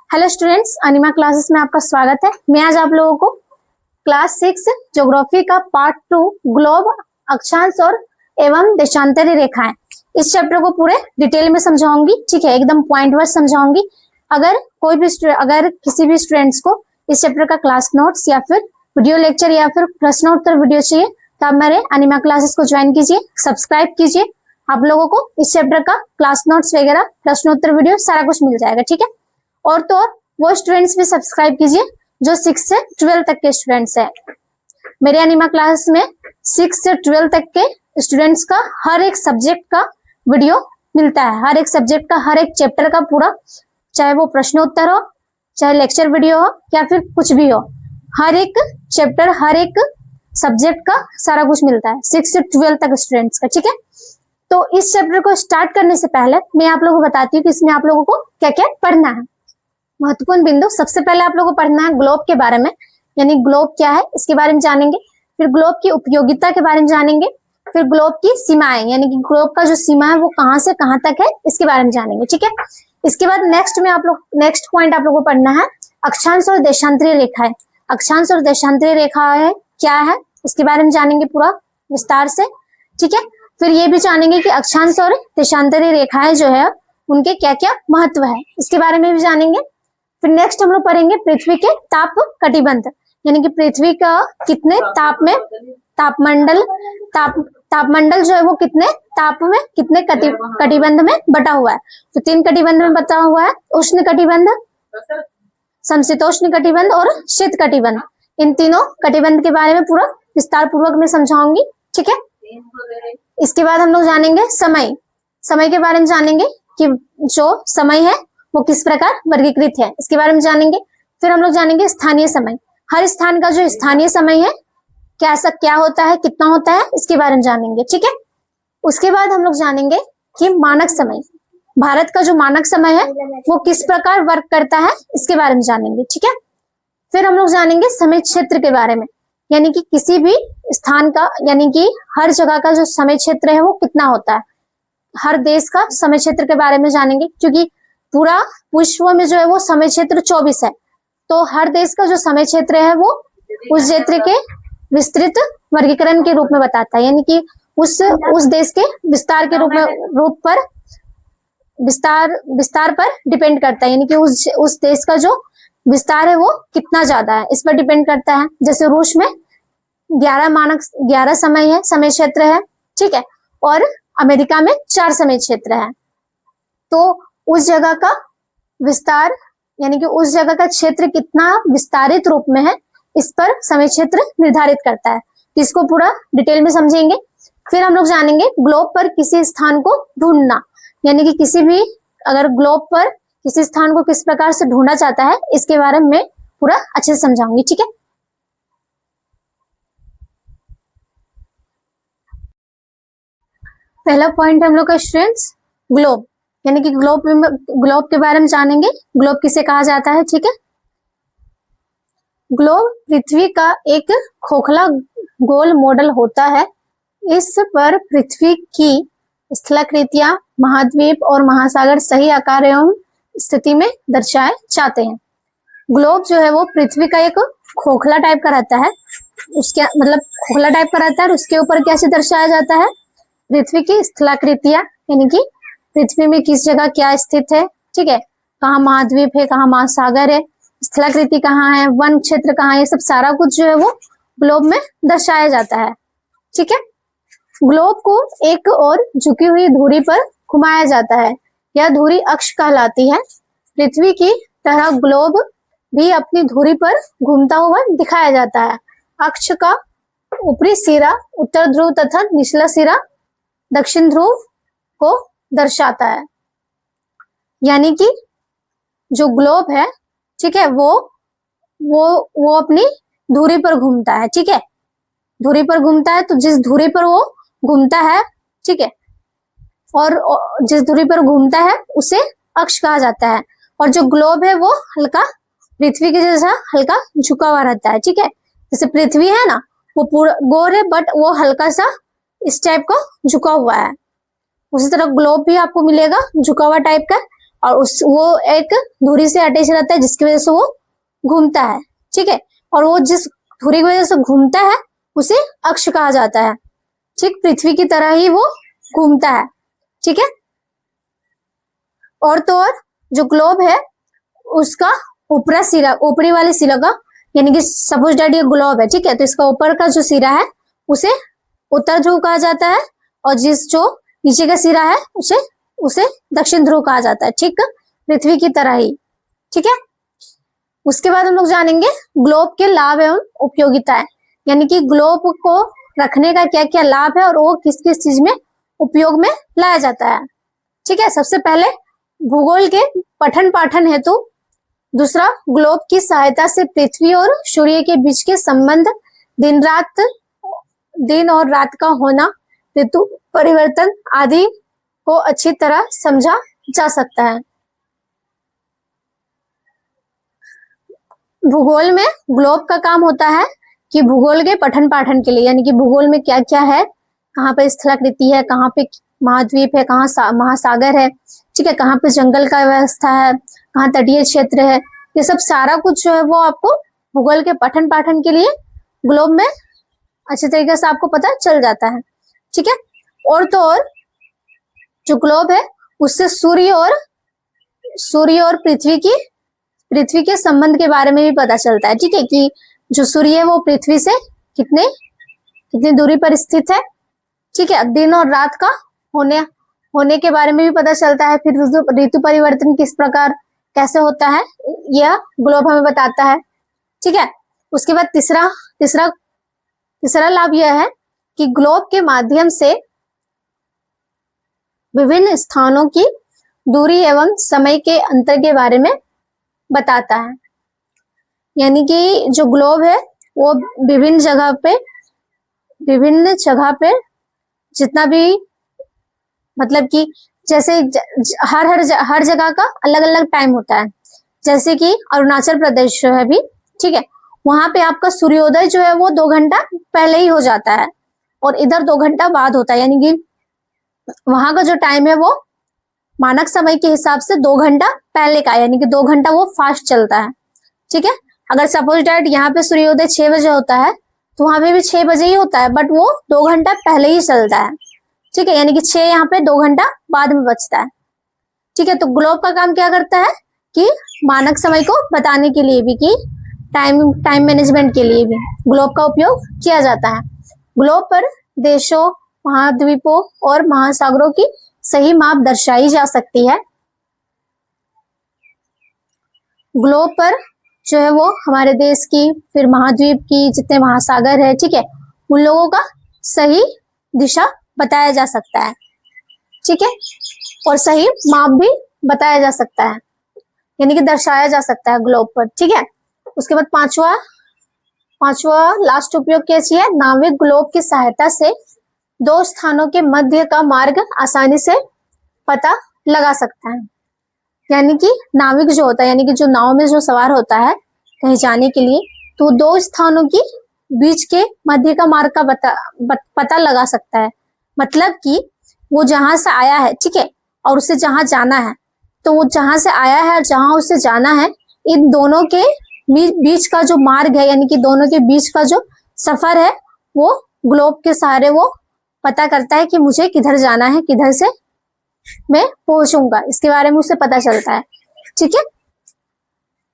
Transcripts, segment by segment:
Hello students, अनिमा classes में आपका स्वागत है। मैं आज आप लोगों को क्लास 6 ज्योग्राफी का पार्ट 2 ग्लोब, अक्षांश और एवं देशांतरी रेखाएं, इस चैप्टर को पूरे डिटेल में समझाऊंगी। ठीक है, एकदम पॉइंट वाइज समझाऊंगी। अगर किसी भी स्टूडेंट्स को इस चैप्टर का क्लास नोट्स या फिर वीडियो लेक्चर या फिर प्रश्नोत्तर वीडियो चाहिए तो आप मेरे अनिमा क्लासेस को ज्वाइन कीजिए, सब्सक्राइब कीजिए। आप लोगों को इस चैप्टर का क्लास नोट्स वगैरह, प्रश्नोत्तर वीडियो सारा कुछ मिल जाएगा। ठीक है, और तो और वो स्टूडेंट्स भी सब्सक्राइब कीजिए जो 6 से 12 तक के स्टूडेंट्स हैं। मेरे अनिमा क्लास में 6 से 12 तक के स्टूडेंट्स का हर एक सब्जेक्ट का वीडियो मिलता है, हर एक सब्जेक्ट का, हर एक चैप्टर का पूरा, चाहे वो प्रश्नोत्तर हो, चाहे लेक्चर वीडियो हो या फिर कुछ भी हो, हर एक चैप्टर, हर एक सब्जेक्ट का सारा कुछ मिलता है 6 से 12 तक स्टूडेंट्स का। ठीक है, तो इस चैप्टर को स्टार्ट करने से पहले मैं आप लोगों को बताती हूँ कि इसमें आप लोगों को क्या क्या पढ़ना है। महत्वपूर्ण बिंदु, सबसे पहले आप लोगों को पढ़ना है ग्लोब के बारे में, यानी ग्लोब क्या है इसके बारे में जानेंगे। फिर ग्लोब की उपयोगिता के बारे में जानेंगे। फिर ग्लोब की सीमाएं, यानी कि ग्लोब का जो सीमा है वो कहाँ से कहाँ तक है, इसके बारे में जानेंगे। ठीक है, इसके बाद नेक्स्ट पॉइंट आप लोगों को पढ़ना है अक्षांश और देशांतरीय रेखाएं। अक्षांश और देशांतरीय रेखाएं क्या है इसके बारे में जानेंगे पूरा विस्तार से। ठीक है, फिर ये भी जानेंगे कि अक्षांश और देशांतरीय रेखाएं जो है उनके क्या क्या महत्व है, इसके बारे में भी जानेंगे। फिर नेक्स्ट हम लोग पढ़ेंगे पृथ्वी के ताप कटिबंध, यानी कि पृथ्वी का कितने ताप में, तापमंडल जो है वो कितने ताप में, कितने कटिबंध में बटा हुआ है। तो 3 कटिबंध में बटा हुआ है, उष्ण कटिबंध, समशीतोष्ण कटिबंध और शीत कटिबंध। इन तीनों कटिबंध के बारे में पूरा विस्तार पूर्वक मैं समझाऊंगी। ठीक है, इसके बाद हम लोग जानेंगे समय के बारे में जानेंगे कि जो समय है वो किस प्रकार वर्गीकृत है, इसके बारे में जानेंगे। फिर हम लोग जानेंगे स्थानीय समय, हर स्थान का जो स्थानीय समय है क्या होता है, कितना होता है, इसके बारे में जानेंगे। ठीक है, उसके बाद हम लोग जानेंगे कि मानक समय, भारत का जो मानक समय है वो किस प्रकार वर्क करता है, इसके बारे में जानेंगे। ठीक है, फिर हम लोग जानेंगे समय क्षेत्र के बारे में, यानी कि किसी भी स्थान का, यानी कि हर जगह का जो समय क्षेत्र है वो कितना होता है। हर देश का समय क्षेत्र के बारे में जानेंगे, क्योंकि पूरा विश्व में जो है वो समय क्षेत्र 24 है, तो हर देश का जो समय क्षेत्र है वो उस क्षेत्र के विस्तृत वर्गीकरण के रूप में बताता है, यानी कि उस देश के विस्तार के विस्तार पर डिपेंड करता है, यानी कि उस देश का जो विस्तार है वो कितना ज्यादा है, इस पर डिपेंड करता है। जैसे रूस में 11 समय क्षेत्र है। ठीक है, और अमेरिका में 4 समय क्षेत्र है। तो उस जगह का विस्तार, यानी कि उस जगह का क्षेत्र कितना विस्तारित रूप में है, इस पर समय क्षेत्र निर्धारित करता है। तो इसको पूरा डिटेल में समझेंगे। फिर हम लोग जानेंगे ग्लोब पर किसी स्थान को ढूंढना, यानी कि किसी भी अगर ग्लोब पर किसी स्थान को किस प्रकार से ढूंढा जाता है, इसके बारे में पूरा अच्छे से समझाऊंगी। ठीक है, पहला पॉइंट हम लोग का स्टूडेंट्स ग्लोब, यानी कि ग्लोब के बारे में जानेंगे। ग्लोब किसे कहा जाता है। ठीक है, ग्लोब पृथ्वी का एक खोखला गोल मॉडल होता है। इस पर पृथ्वी की स्थलाकृतियां, महाद्वीप और महासागर सही आकार एवं स्थिति में दर्शाए जाते हैं। ग्लोब जो है वो पृथ्वी का एक खोखला टाइप का रहता है, उसके मतलब खोखला टाइप का रहता है, और उसके ऊपर कैसे दर्शाया जाता है, पृथ्वी की स्थलाकृतियां, यानी कि पृथ्वी में किस जगह क्या स्थित है। ठीक है, कहाँ महाद्वीप है, कहाँ महासागर है, स्थलाकृति कहाँ है, वन क्षेत्र कहाँ है, ये सब सारा कुछ जो है वो ग्लोब में दर्शाया जाता है। ठीक है, ग्लोब को एक और झुकी हुई धुरी पर घुमाया जाता है, यह धुरी अक्ष कहलाती है। पृथ्वी की तरह ग्लोब भी अपनी धुरी पर घूमता हुआ दिखाया जाता है। अक्ष का ऊपरी सिरा उत्तर ध्रुव तथा निचला सिरा दक्षिण ध्रुव को दर्शाता है, यानी कि जो ग्लोब है, ठीक है, वो अपनी धुरी पर घूमता है। ठीक है, धुरी पर घूमता है, तो जिस धुरी पर वो घूमता है, ठीक है, और जिस धुरी पर घूमता है उसे अक्ष कहा जाता है। और जो ग्लोब है वो हल्का पृथ्वी के जैसा हल्का झुका हुआ रहता है। ठीक है, जैसे पृथ्वी है ना, वो पूरा गोल है, बट वो हल्का सा इस टाइप का झुका हुआ है। उसी तरह ग्लोब भी आपको मिलेगा झुका हुआ टाइप का, और वो एक धुरी से अटैच रहता है जिसकी वजह से वो घूमता है। ठीक है, और वो जिस धुरी की वजह से घूमता है उसे अक्ष कहा जाता है। ठीक, पृथ्वी की तरह ही वो घूमता है। ठीक है, और तो और जो ग्लोब है उसका ऊपरी वाले सिरा का, यानी कि सपोज दैट ये ग्लोब है, ठीक है, तो इसका ऊपर का जो सिरा है उसे उत्तर ध्रुव कहा जाता है, और जो नीचे का सिरा है उसे दक्षिण ध्रुव कहा जाता है। ठीक, पृथ्वी की तरह ही। ठीक है, उसके बाद हम लोग जानेंगे ग्लोब के लाभ एवं उपयोगिताएं, यानी कि ग्लोब को रखने का क्या क्या लाभ है और वो किस किस चीज में उपयोग में लाया जाता है। ठीक है, सबसे पहले भूगोल के पठन पाठन हेतु, दूसरा ग्लोब की सहायता से पृथ्वी और सूर्य के बीच के संबंध, दिन और रात का होना, ऋतु परिवर्तन आदि को अच्छी तरह समझा जा सकता है। भूगोल में ग्लोब का काम होता है कि भूगोल के पठन पाठन के लिए, यानी कि भूगोल में क्या क्या है, कहाँ पे स्थलाकृति है, कहाँ पे महाद्वीप है, कहाँ महासागर है, ठीक है, कहाँ पे जंगल का व्यवस्था है, कहाँ तटीय क्षेत्र है, ये सब सारा कुछ जो है वो आपको भूगोल के पठन पाठन के लिए ग्लोब में अच्छी तरीके से आपको पता चल जाता है। ठीक है, और तो और जो ग्लोब है उससे सूर्य और पृथ्वी के संबंध के बारे में भी पता चलता है। ठीक है, कि जो सूर्य है वो पृथ्वी से कितनी दूरी पर स्थित है। ठीक है, दिन और रात का होने के बारे में भी पता चलता है। फिर ऋतु परिवर्तन किस प्रकार कैसे होता है यह ग्लोब हमें बताता है। ठीक है, उसके बाद तीसरा लाभ यह है कि ग्लोब के माध्यम से विभिन्न स्थानों की दूरी एवं समय के अंतर के बारे में बताता है। यानी कि जो ग्लोब है वो विभिन्न जगह पे जितना भी, मतलब कि जैसे हर जगह का अलग अलग टाइम होता है। जैसे कि अरुणाचल प्रदेश जो है भी, ठीक है, वहां पे आपका सूर्योदय जो है वो 2 घंटा पहले ही हो जाता है और इधर 2 घंटा बाद होता है। यानी कि वहां का जो टाइम है वो मानक समय के हिसाब से 2 घंटा पहले का, यानी कि 2 घंटा वो फास्ट चलता है। ठीक है, अगर सपोज डैट यहाँ पे सूर्योदय 6 बजे होता है तो वहां पे भी 6 बजे ही होता है, बट वो 2 घंटा पहले ही चलता है। ठीक है, यानी कि 6 यहाँ पे 2 घंटा बाद में बचता है। ठीक है, तो ग्लोब का काम क्या करता है कि मानक समय को बताने के लिए भी, कि टाइम मैनेजमेंट के लिए भी ग्लोब का उपयोग किया जाता है। ग्लोब पर देशों, महाद्वीपों और महासागरों की सही माप दर्शाई जा सकती है। ग्लोब पर जो है वो हमारे देश की, फिर महाद्वीप की, जितने महासागर है, ठीक है, उन लोगों का सही दिशा बताया जा सकता है। ठीक है, और सही माप भी बताया जा सकता है, यानी कि दर्शाया जा सकता है ग्लोब पर। ठीक है, उसके बाद पांचवा लास्ट उपयोग क्या है, नाविक ग्लोब की सहायता से 2 स्थानों के मध्य का मार्ग आसानी से पता लगा सकता है। यानी कि नाविक जो होता है, यानी कि जो नाव में जो सवार होता है कहीं जाने के लिए, तो 2 स्थानों की बीच के मध्य का मार्ग का पता लगा सकता है। मतलब कि वो जहां से आया है, ठीक है, और उसे जहां जाना है, तो वो जहां से आया है और जहां उसे जाना है, इन दोनों के बीच का जो मार्ग है, यानी कि दोनों के बीच का जो सफर है, वो ग्लोब के सहारे वो पता करता है कि मुझे किधर जाना है, किधर से मैं पहुंचूंगा, इसके बारे में उसे पता चलता है। ठीक है,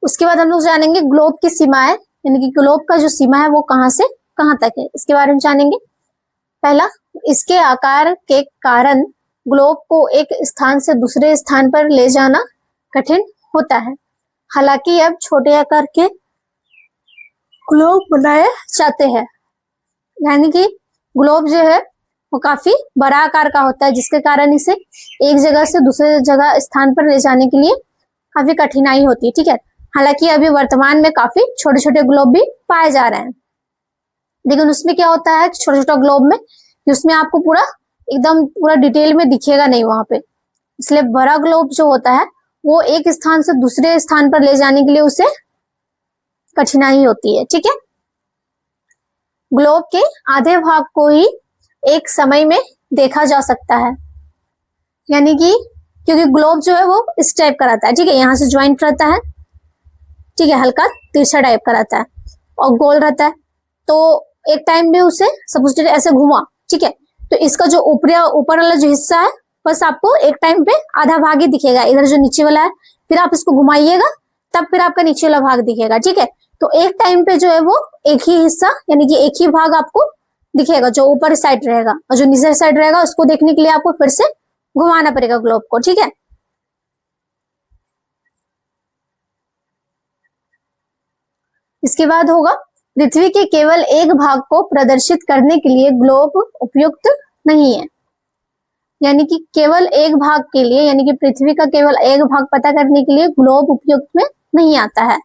उसके बाद हम लोग जानेंगे ग्लोब की सीमाएं, यानी कि ग्लोब का जो सीमा है वो कहां से कहां तक है, इसके बारे में जानेंगे। पहला, इसके आकार के कारण ग्लोब को एक स्थान से दूसरे स्थान पर ले जाना कठिन होता है। हालांकि अब छोटे आकार के ग्लोब बनाए जाते हैं, यानी कि ग्लोब जो है वो काफी बड़ा आकार का होता है, जिसके कारण इसे एक जगह से दूसरे जगह स्थान पर ले जाने के लिए काफी कठिनाई होती है। ठीक है, हालांकि अभी वर्तमान में काफी छोटे छोटे ग्लोब भी पाए जा रहे हैं, लेकिन उसमें क्या होता है छोटे छोटे ग्लोब में, उसमें आपको पूरा डिटेल में दिखेगा नहीं वहां पे, इसलिए बड़ा ग्लोब जो होता है वो एक स्थान से दूसरे स्थान पर ले जाने के लिए उसे कठिनाई होती है। ठीक है, ग्लोब के आधे भाग को ही एक समय में देखा जा सकता है, यानी कि क्योंकि ग्लोब जो है वो इस टाइप का रहता है, ठीक है, यहाँ से ज्वाइंट रहता है, ठीक है, हल्का तिरछा टाइप का रहता है और गोल रहता है। तो एक टाइम में उसे सपोज ऐसे घुमा, ठीक है, तो इसका जो ऊपर वाला जो हिस्सा है बस आपको एक टाइम पे आधा भाग ही दिखेगा, इधर जो नीचे वाला है, फिर आप इसको घुमाइएगा तब फिर आपका नीचे वाला भाग दिखेगा, ठीक है। तो एक टाइम पे जो है वो एक ही हिस्सा यानी कि एक ही भाग आपको दिखेगा, जो ऊपर साइड रहेगा, और जो नीचे साइड रहेगा उसको देखने के लिए आपको फिर से घुमाना पड़ेगा ग्लोब को, ठीक है। इसके बाद होगा पृथ्वी के केवल एक भाग को प्रदर्शित करने के लिए ग्लोब उपयुक्त नहीं है। यानी कि केवल एक भाग के लिए, यानी कि पृथ्वी का केवल एक भाग पता करने के लिए ग्लोब उपयुक्त में नहीं आता है,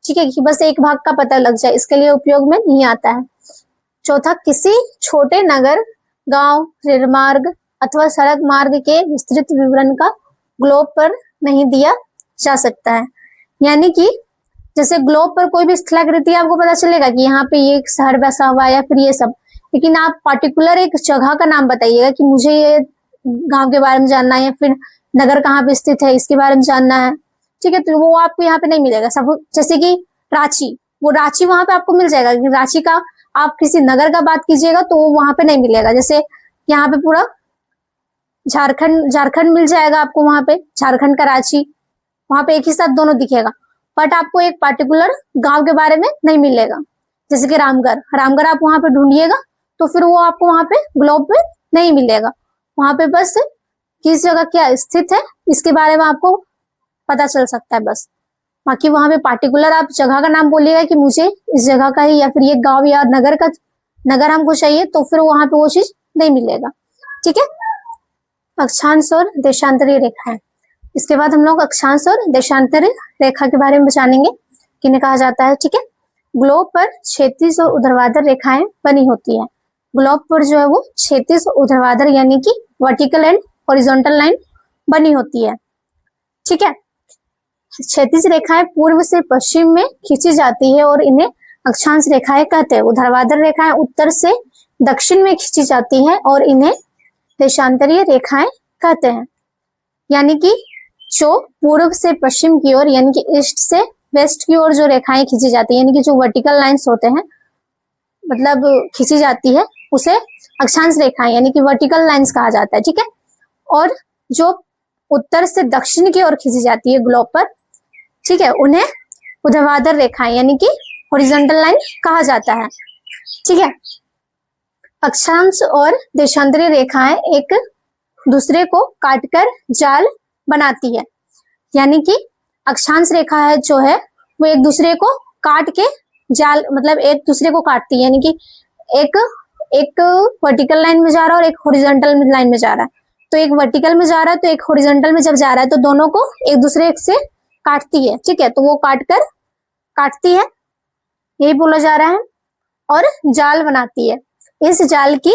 ठीक है, कि बस एक भाग का पता लग जाए, इसके लिए उपयोग में नहीं आता है। चौथा, किसी छोटे नगर, गांव, रेलमार्ग अथवा सड़क मार्ग के विस्तृत विवरण का ग्लोब पर नहीं दिया जा सकता है। यानी कि जैसे ग्लोब पर कोई भी स्थलाकृति आपको पता चलेगा कि यहाँ पे ये शहर बसा हुआ है या फिर ये सब, लेकिन आप पार्टिकुलर एक जगह का नाम बताइएगा कि मुझे ये गांव के बारे में जानना है या फिर नगर कहाँ पे स्थित है इसके बारे में जानना है, ठीक है, तो वो आपको यहाँ पे नहीं मिलेगा। सब जैसे कि रांची, वो रांची वहां पे आपको मिल जाएगा, लेकिन रांची का आप किसी नगर का बात कीजिएगा तो वो वहां पे नहीं मिलेगा। जैसे यहाँ पे पूरा झारखंड मिल जाएगा आपको, वहां पे झारखंड का रांची, वहां पे एक ही साथ दोनों दिखेगा, बट आपको एक पर्टिकुलर गांव के बारे में नहीं मिलेगा। जैसे कि रामगढ़ आप वहां पे ढूंढिएगा तो फिर वो आपको वहां पे ग्लोब पे नहीं मिलेगा, वहां पे बस किस जगह क्या स्थित है इसके बारे में आपको पता चल सकता है बस। बाकी वहां पे पार्टिकुलर आप जगह का नाम बोलिएगा कि मुझे इस जगह का ही या फिर ये गांव या नगर हमको चाहिए, तो फिर वहां पे वो चीज नहीं मिलेगा, ठीक है। अक्षांश और देशांतरीय रेखाएं। इसके बाद हम लोग अक्षांश और देशांतरीय रेखा के बारे में जानेंगे, किन्हें कहा जाता है, ठीक है। ग्लोब पर क्षैतिज और ऊर्ध्वाधर रेखाएं बनी होती है। ग्लोब पर जो है वो क्षैतिज और ऊर्ध्वाधर यानी कि वर्टिकल एंड हॉरिजॉन्टल लाइन बनी होती है, ठीक है। क्षैतिज रेखाएं पूर्व से पश्चिम में खींची जाती है और इन्हें अक्षांश रेखाएं कहते हैं। ऊर्ध्वाधर रेखाएं उत्तर से दक्षिण में खींची जाती है और इन्हें देशांतरीय रेखाएं कहते हैं। यानी कि जो पूर्व से पश्चिम की ओर यानी कि ईस्ट से वेस्ट की ओर जो रेखाएं खींची जाती है, यानी कि जो वर्टिकल लाइंस होते हैं मतलब खींची जाती है, उसे अक्षांश रेखाएं यानी कि वर्टिकल लाइंस कहा जाता है, ठीक है। और जो उत्तर से दक्षिण की ओर खींची जाती है ग्लोब पर, ठीक है, उन्हें ऊर्ध्वाधर रेखाएं यानी कि हॉरिजॉन्टल लाइन कहा जाता है, ठीक है। अक्षांश और देशांतरीय रेखाएं एक दूसरे को काटकर जाल बनाती है। यानी कि अक्षांश रेखा है जो है वो एक दूसरे को काट के जाल मतलब एक दूसरे को काटती है, यानी कि एक वर्टिकल लाइन में जा रहा है और एक हॉरिजॉन्टल लाइन में जा रहा है, तो एक वर्टिकल में जा रहा है तो एक हॉरिजॉन्टल में जब जा रहा है तो दोनों को एक दूसरे से काटती है, ठीक है, तो वो काटती है, यही बोला जा रहा है, और जाल बनाती है। इस जाल की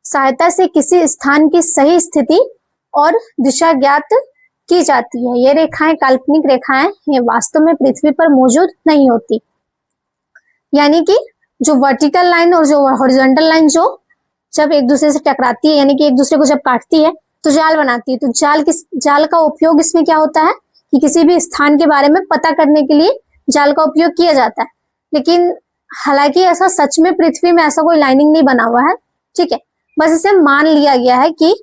सहायता से किसी स्थान की सही स्थिति और दिशा ज्ञात की जाती है। ये रेखाएं काल्पनिक रेखाएं ये वास्तव में पृथ्वी पर मौजूद नहीं होती। यानी कि जो वर्टिकल लाइन और जो हॉरिजॉन्टल लाइन जो जब एक दूसरे से टकराती है यानी कि एक दूसरे को जब काटती है तो जाल बनाती है। तो जाल का उपयोग इसमें क्या होता है कि किसी भी स्थान के बारे में पता करने के लिए जाल का उपयोग किया जाता है। लेकिन हालांकि ऐसा सच में पृथ्वी में ऐसा कोई लाइनिंग नहीं बना हुआ है, ठीक है, बस इसे मान लिया गया है कि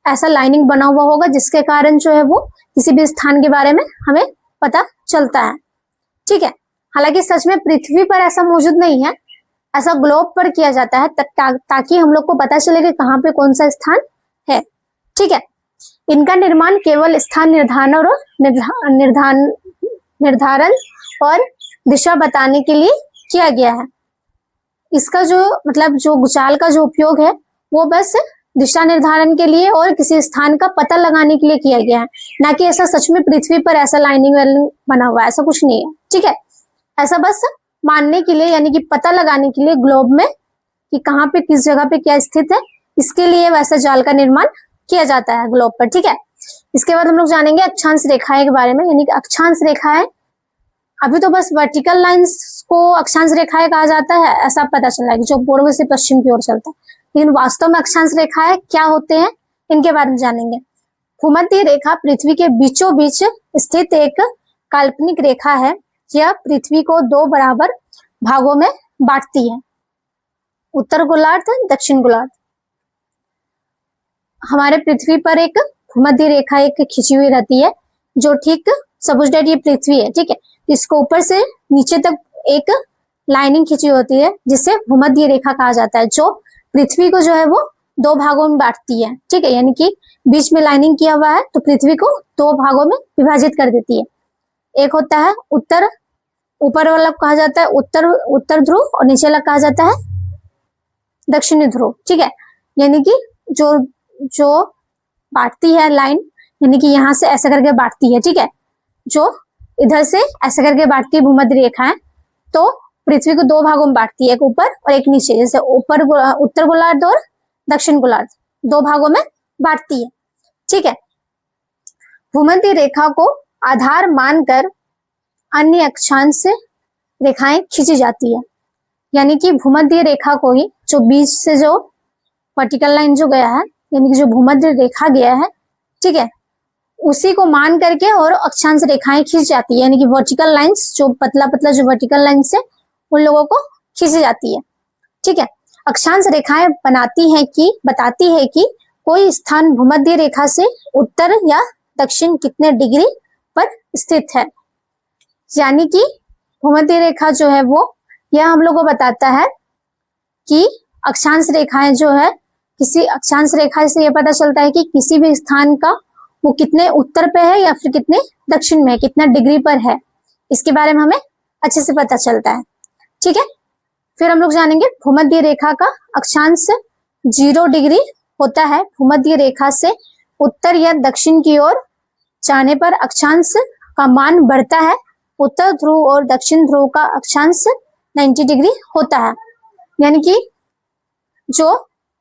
ऐसा लाइनिंग बना हुआ होगा जिसके कारण जो है वो किसी भी स्थान के बारे में हमें पता चलता है, ठीक है। हालांकि सच में पृथ्वी पर ऐसा मौजूद नहीं है, ऐसा ग्लोब पर किया जाता है ताकि हम लोग को पता चले कि कहाँ पे कौन सा स्थान है, ठीक है। इनका निर्माण केवल स्थान निर्धारण और दिशा बताने के लिए किया गया है। इसका जो मतलब जो जाल का जो उपयोग है वो बस दिशा निर्धारण के लिए और किसी स्थान का पता लगाने के लिए किया गया है, ना कि ऐसा सच में पृथ्वी पर ऐसा लाइनिंग बना हुआ है, ऐसा कुछ नहीं है, ठीक है। ऐसा बस मानने के लिए यानी कि पता लगाने के लिए ग्लोब में कि कहाँ पे किस जगह पे क्या स्थित है, इसके लिए वैसा जाल का निर्माण किया जाता है ग्लोब पर, ठीक है। इसके बाद हम लोग जानेंगे अक्षांश रेखाएं के बारे में। यानी कि अक्षांश रेखाएं अभी तो बस वर्टिकल लाइंस को अक्षांश रेखाएं कहा जाता है, ऐसा पता चला है कि जो पूर्व से पश्चिम की ओर चलता है, लेकिन वास्तव में अक्षांश रेखाएं क्या होते हैं इनके बारे में जानेंगे। भूमध्य रेखा पृथ्वी के बीचों बीच स्थित एक काल्पनिक रेखा है। यह पृथ्वी को दो बराबर भागों में बांटती है, उत्तर गोलार्ध, दक्षिण गोलार्ध। हमारे पृथ्वी पर एक भूमध्य रेखा एक खींची हुई रहती है, जो ठीक सपोज दैट ये पृथ्वी है, ठीक है, इसको ऊपर से नीचे तक एक लाइनिंग खींची होती है जिसे भूमध्य रेखा कहा जाता है, जो पृथ्वी को जो है वो दो भागों में बांटती है, ठीक है, यानी कि बीच में लाइनिंग किया हुआ है तो पृथ्वी को दो भागों में विभाजित कर देती है। एक होता है उत्तर, ऊपर वाला कहा जाता है उत्तर ध्रुव और नीचे वाला कहा जाता है दक्षिणी ध्रुव, ठीक है, यानी कि जो बांटती है लाइन, यानी कि यहाँ से ऐसा करके बांटती है, ठीक है, जो इधर से ऐसा करके बांटती है भूमध्य रेखा है, तो पृथ्वी को दो भागों में बांटती है, एक ऊपर और एक नीचे, जैसे उत्तर गोलार्ध और दक्षिण गोलार्ध दो भागों में बांटती है, ठीक है। भूमध्य रेखा को आधार मानकर अन्य अक्षांश रेखाएं खींची जाती है, यानी कि भूमध्य रेखा को ही जो बीच से जो वर्टिकल लाइन जो गया है, यानी कि जो भूमध्य रेखा गया है, ठीक है, उसी को मान करके और अक्षांश रेखाएं खींच जाती है, यानी कि वर्टिकल लाइंस जो पतला जो वर्टिकल लाइंस है उन लोगों को खींची जाती है, ठीक है। अक्षांश रेखाएं बताती है कि कोई स्थान भूमध्य रेखा से उत्तर या दक्षिण कितने डिग्री पर स्थित है, यानी कि भूमध्य रेखा जो है वो यह हम लोग को बताता है कि अक्षांश रेखाएं जो है, किसी अक्षांश रेखा से यह पता चलता है कि किसी भी स्थान का वो कितने उत्तर पे है या फिर कितने दक्षिण में है, कितना डिग्री पर है, इसके बारे में हमें अच्छे से पता चलता है, ठीक है। फिर हम लोग जानेंगे भूमध्य रेखा का अक्षांश 0 डिग्री होता है। भूमध्य रेखा से उत्तर या दक्षिण की ओर जाने पर अक्षांश का मान बढ़ता है। उत्तर ध्रुव और दक्षिण ध्रुव का अक्षांश 90 डिग्री होता है, यानी कि जो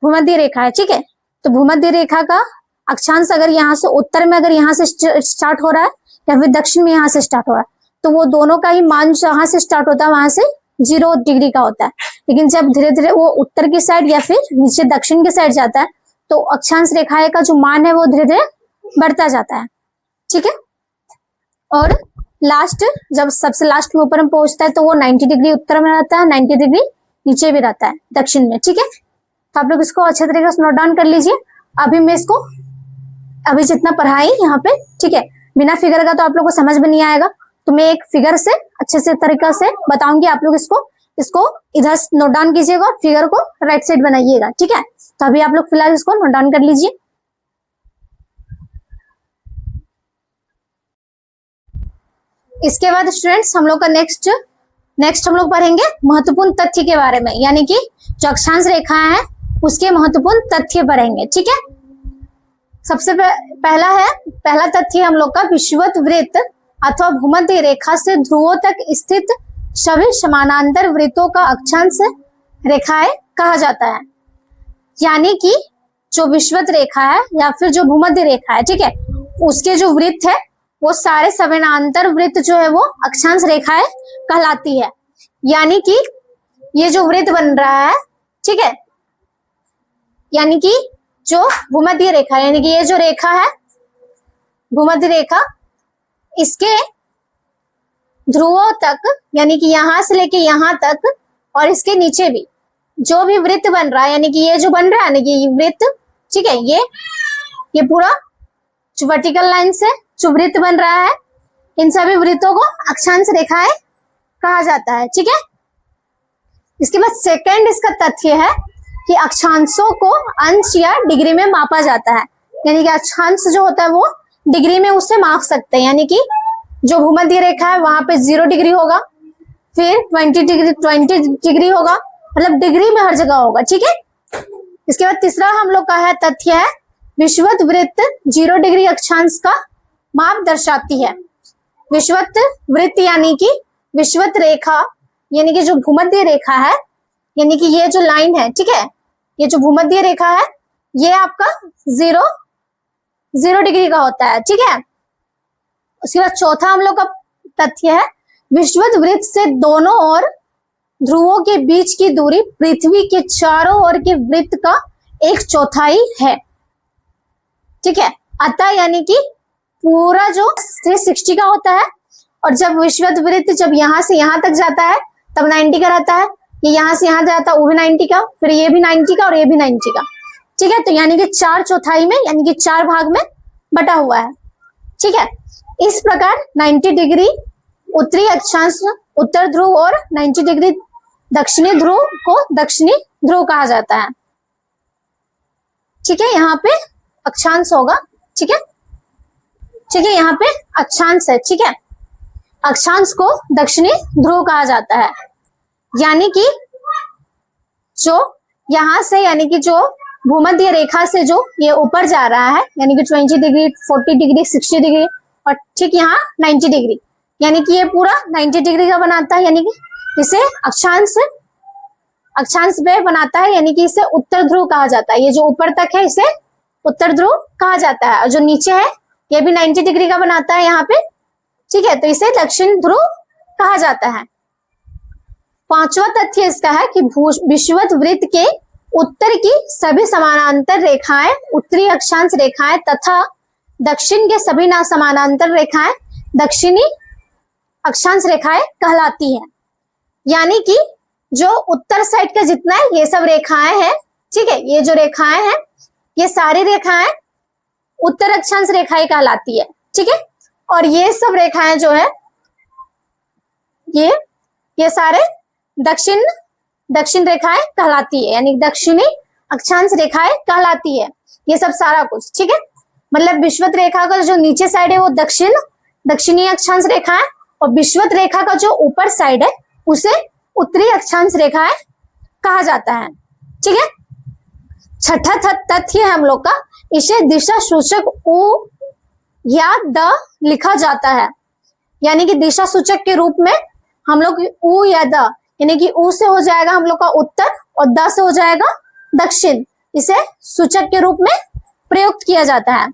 भूमध्य रेखा है, ठीक है, तो भूमध्य रेखा का अक्षांश अगर यहाँ से उत्तर में अगर यहाँ से स्टार्ट हो रहा है या फिर दक्षिण में यहाँ से स्टार्ट हो रहा है, तो वो दोनों का ही मान जहां से स्टार्ट होता है वहां से 0 डिग्री का होता है। लेकिन जब धीरे धीरे वो उत्तर की साइड या फिर नीचे दक्षिण की साइड जाता है तो अक्षांश रेखा का जो मान है वो धीरे धीरे बढ़ता जाता है, ठीक है। और लास्ट जब सबसे लास्ट में ऊपर में पहुंचता है तो वो 90 डिग्री उत्तर में रहता है, 90 डिग्री नीचे भी रहता है दक्षिण में, ठीक है। तो आप लोग इसको अच्छे तरीके से नोट डाउन कर लीजिए। अभी जितना पढ़ाई यहाँ पे, ठीक है, बिना फिगर का तो आप लोग को समझ में नहीं आएगा, तो मैं एक फिगर से अच्छे से तरीका से बताऊंगी, आप लोग इसको इधर नोट डाउन कीजिएगा, फिगर को राइट साइड बनाइएगा, ठीक है। तो अभी आप लोग फिलहाल इसको नोट डाउन कर लीजिए। इसके बाद स्टूडेंट्स हम लोग का नेक्स्ट हम लोग पढ़ेंगे महत्वपूर्ण तथ्य के बारे में, यानी कि जो अक्षांश रेखा है उसके महत्वपूर्ण तथ्य पढ़ेंगे, ठीक है। सबसे पहला तथ्य हम लोग का विषुवत वृत्त अथवा भूमध्य रेखा से ध्रुवों तक स्थित सभी समानांतर वृत्तों का अक्षांश रेखाएं कहा जाता है, यानी कि जो विषुवत रेखा है या फिर जो भूमध्य रेखा है, ठीक है, उसके जो वृत्त है वो सारे समानांतर वृत्त जो है वो अक्षांश रेखाएं कहलाती है। यानी कि ये जो वृत्त बन रहा है, ठीक है, यानी कि जो भूमध्य रेखा यानी कि ये जो रेखा है भूमध्य रेखा, इसके ध्रुवों तक यानी कि यहां से लेके यहां तक और इसके नीचे भी जो भी वृत्त बन रहा है, यानी कि ये जो बन रहा है ना ये वृत्त, ठीक है, ये पूरा जो वर्टिकल लाइन से जो वृत्त बन रहा है, इन सभी वृत्तों को अक्षांश रेखाएं कहा जाता है, ठीक है। इसके बाद सेकंड इसका तथ्य है कि अक्षांशों को अंश या डिग्री में मापा जाता है, यानी कि अक्षांश जो होता है वो डिग्री में उससे माप सकते हैं, यानी कि जो भूमध्य रेखा है वहां पे 0 डिग्री होगा, फिर 20 डिग्री होगा, मतलब डिग्री में हर जगह होगा, ठीक है। इसके बाद तीसरा हम लोग का है तथ्य है विषुवत वृत्त 0 डिग्री अक्षांश का माप दर्शाती है। विषुवत वृत्त यानी कि विषुवत रेखा यानी कि जो भूमध्य रेखा है, यानी कि ये जो लाइन है, ठीक है, ये जो भूमध्य रेखा है ये आपका 0 डिग्री का होता है, ठीक है। उसके बाद चौथा हम लोग का तथ्य है विषुवत वृत्त से दोनों ओर ध्रुवों के बीच की दूरी पृथ्वी के चारों ओर के वृत्त का 1/4 है, ठीक है। अतः यानी कि पूरा जो 360 का होता है, और जब विषुवत वृत्त जब यहाँ से यहाँ तक जाता है तब 90 का रहता है। ये यहाँ से यहाँ जाता है वो भी 90 का, फिर ये भी 90 का और ये भी 90 का। ठीक है, तो यानी कि 4/4 में यानी कि 4 भाग में बटा हुआ है। ठीक है, इस प्रकार 90 डिग्री उत्तरी अक्षांश उत्तर ध्रुव और 90 डिग्री दक्षिणी ध्रुव को दक्षिणी ध्रुव कहा जाता है। ठीक है, यहाँ पे अक्षांश होगा। ठीक है, ठीक है, यहाँ पे अक्षांश है। ठीक है, अक्षांश को दक्षिणी ध्रुव कहा जाता है। यानी कि जो यहां से यानी कि जो भूमध्य रेखा से जो ये ऊपर जा रहा है यानी कि 20 डिग्री 40 डिग्री 60 डिग्री और ठीक यहाँ 90 डिग्री, यानी कि ये पूरा 90 डिग्री का बनाता है। यानी कि इसे अक्षांश पे बनाता है, यानी कि इसे उत्तर ध्रुव कहा जाता है। ये जो ऊपर तक है इसे उत्तर ध्रुव कहा जाता है, और जो नीचे है ये भी 90 डिग्री का बनाता है यहाँ पे। ठीक है, तो इसे दक्षिण ध्रुव कहा जाता है। पांचवा तथ्य इसका है कि विषुवत वृत्त के उत्तर की सभी समानांतर रेखाएं उत्तरी अक्षांश रेखाएं तथा दक्षिण के सभी समानांतर रेखाएं दक्षिणी अक्षांश रेखाएं कहलाती हैं। यानी कि जो उत्तर साइड का जितना है ये सब रेखाएं हैं। ठीक है, ये जो रेखाएं हैं ये सारी रेखाएं उत्तर अक्षांश रेखाएं कहलाती है। ठीक है, और ये सब रेखाएं जो है ये सारे दक्षिण रेखाएं कहलाती है, यानी दक्षिणी अक्षांश रेखाएं कहलाती है ये सब सारा कुछ। ठीक है, मतलब विषुवत रेखा का जो नीचे साइड है वो दक्षिणी अक्षांश रेखा है, और विषुवत रेखा का जो ऊपर साइड है उसे उत्तरी अक्षांश रेखाएं कहा जाता है। ठीक है, छठा तथ्य है हम लोग का, इसे दिशा सूचक उ या द लिखा जाता है। यानी कि दिशा सूचक के रूप में हम लोग उ या द, यानी कि उ से हो जाएगा हम लोग का उत्तर और द से हो जाएगा दक्षिण, इसे सूचक के रूप में प्रयुक्त किया जाता है।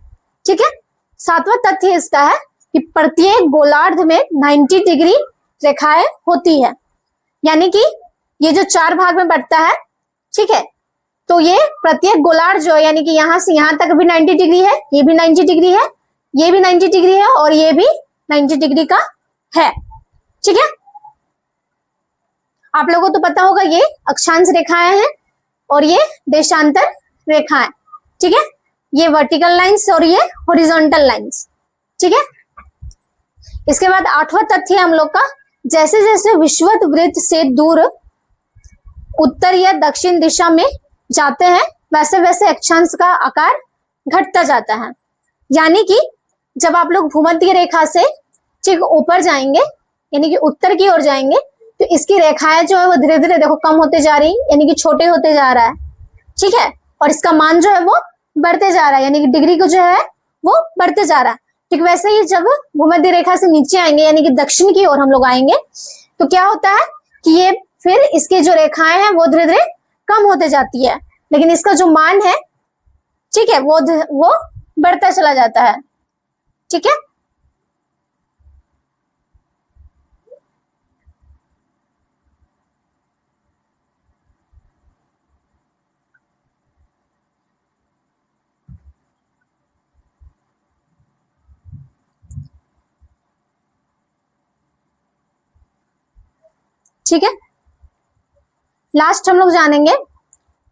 ठीक है, सातवां तथ्य इसका है कि प्रत्येक गोलार्ध में 90 डिग्री रेखाएं होती है। यानी कि ये जो 4 भाग में बढ़ता है, ठीक है, तो ये प्रत्येक गोलार्ध जो है यानी कि यहाँ से यहाँ तक भी 90 डिग्री है, ये भी 90 डिग्री है, ये भी 90 डिग्री है और ये भी 90 डिग्री का है। ठीक है, आप लोगों को तो पता होगा ये अक्षांश रेखाएं हैं और ये देशांतर रेखाएं। ठीक है, ये वर्टिकल लाइंस और ये हॉरिजॉन्टल लाइंस। ठीक है, इसके बाद आठवां तथ्य हम लोग का, जैसे जैसे विषुवत वृत्त से दूर उत्तर या दक्षिण दिशा में जाते हैं वैसे वैसे अक्षांश का आकार घटता जाता है। यानी कि जब आप लोग भूमध्य रेखा से ठीक ऊपर जाएंगे यानी कि उत्तर की ओर जाएंगे तो इसकी रेखाएं जो है वो धीरे धीरे देखो कम होते जा रही, यानी कि छोटे होते जा रहा है। ठीक है, और इसका मान जो है वो बढ़ते जा रहा है, यानी कि डिग्री को जो है वो बढ़ते जा रहा है। ठीक वैसे ही जब भूमध्य रेखा से नीचे आएंगे यानी कि दक्षिण की ओर हम लोग आएंगे तो क्या होता है कि ये फिर इसकी जो रेखाएं हैं वो धीरे धीरे कम होते जाती है, लेकिन इसका जो मान है ठीक है वो बढ़ता चला जाता है। ठीक है, ठीक है, लास्ट हम लोग जानेंगे,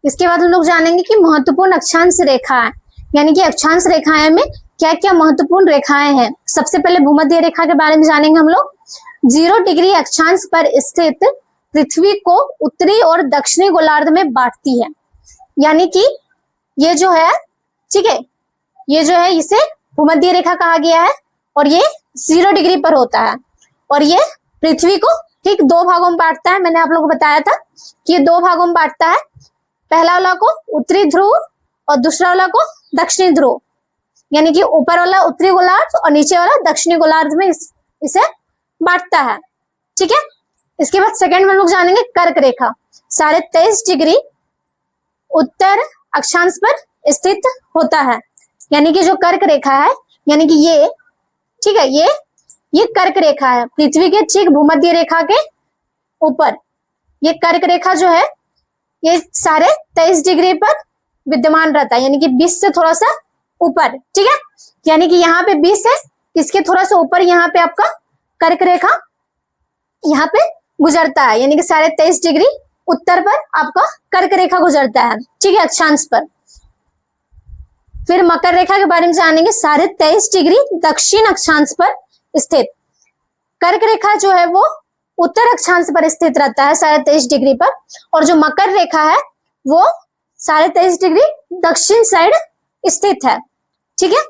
इसके बाद हम लोग जानेंगे कि महत्वपूर्ण अक्षांश रेखाएं, यानी कि अक्षांश रेखाएं में क्या क्या महत्वपूर्ण रेखाएं हैं। सबसे पहले भूमध्य रेखा के बारे में जानेंगे हम लोग। 0 डिग्री अक्षांश पर स्थित पृथ्वी को उत्तरी और दक्षिणी गोलार्ध में बांटती है। यानी कि ये जो है ठीक है, ये जो है इसे भूमध्य रेखा कहा गया है और ये 0 डिग्री पर होता है और ये पृथ्वी को ठीक 2 भागों में बांटता है। मैंने आप लोगों को बताया था कि ये 2 भागों में बांटता है, पहला वाला को उत्तरी ध्रुव और दूसरा वाला को दक्षिणी ध्रुव, यानी कि ऊपर वाला उत्तरी गोलार्ध और नीचे वाला दक्षिणी गोलार्ध में इसे बांटता है। ठीक है, इसके बाद सेकंड में लोग जानेंगे कर्क रेखा, 23.5 डिग्री उत्तर अक्षांश पर स्थित होता है। यानी कि जो कर्क रेखा है यानी कि ये ठीक है ये कर्क रेखा है पृथ्वी के ठीक भूमध्य रेखा के ऊपर। ये कर्क रेखा जो है ये 23.5 डिग्री पर विद्यमान रहता है, यानी कि 20 से थोड़ा सा ऊपर। ठीक है, यानी कि यहाँ पे 20 है, इसके थोड़ा सा ऊपर यहाँ पे आपका कर्क रेखा यहाँ पे गुजरता है, यानी कि 23.5 डिग्री उत्तर पर आपका कर्क रेखा गुजरता है, ठीक है, अक्षांश पर। फिर मकर रेखा के बारे में जानेंगे, 23.5 डिग्री दक्षिण अक्षांश पर स्थित। कर्क रेखा जो है वो उत्तर अक्षांश पर स्थित रहता है 23.5 डिग्री पर, और जो मकर रेखा है वो 23.5 डिग्री दक्षिण साइड स्थित है, ठीक है।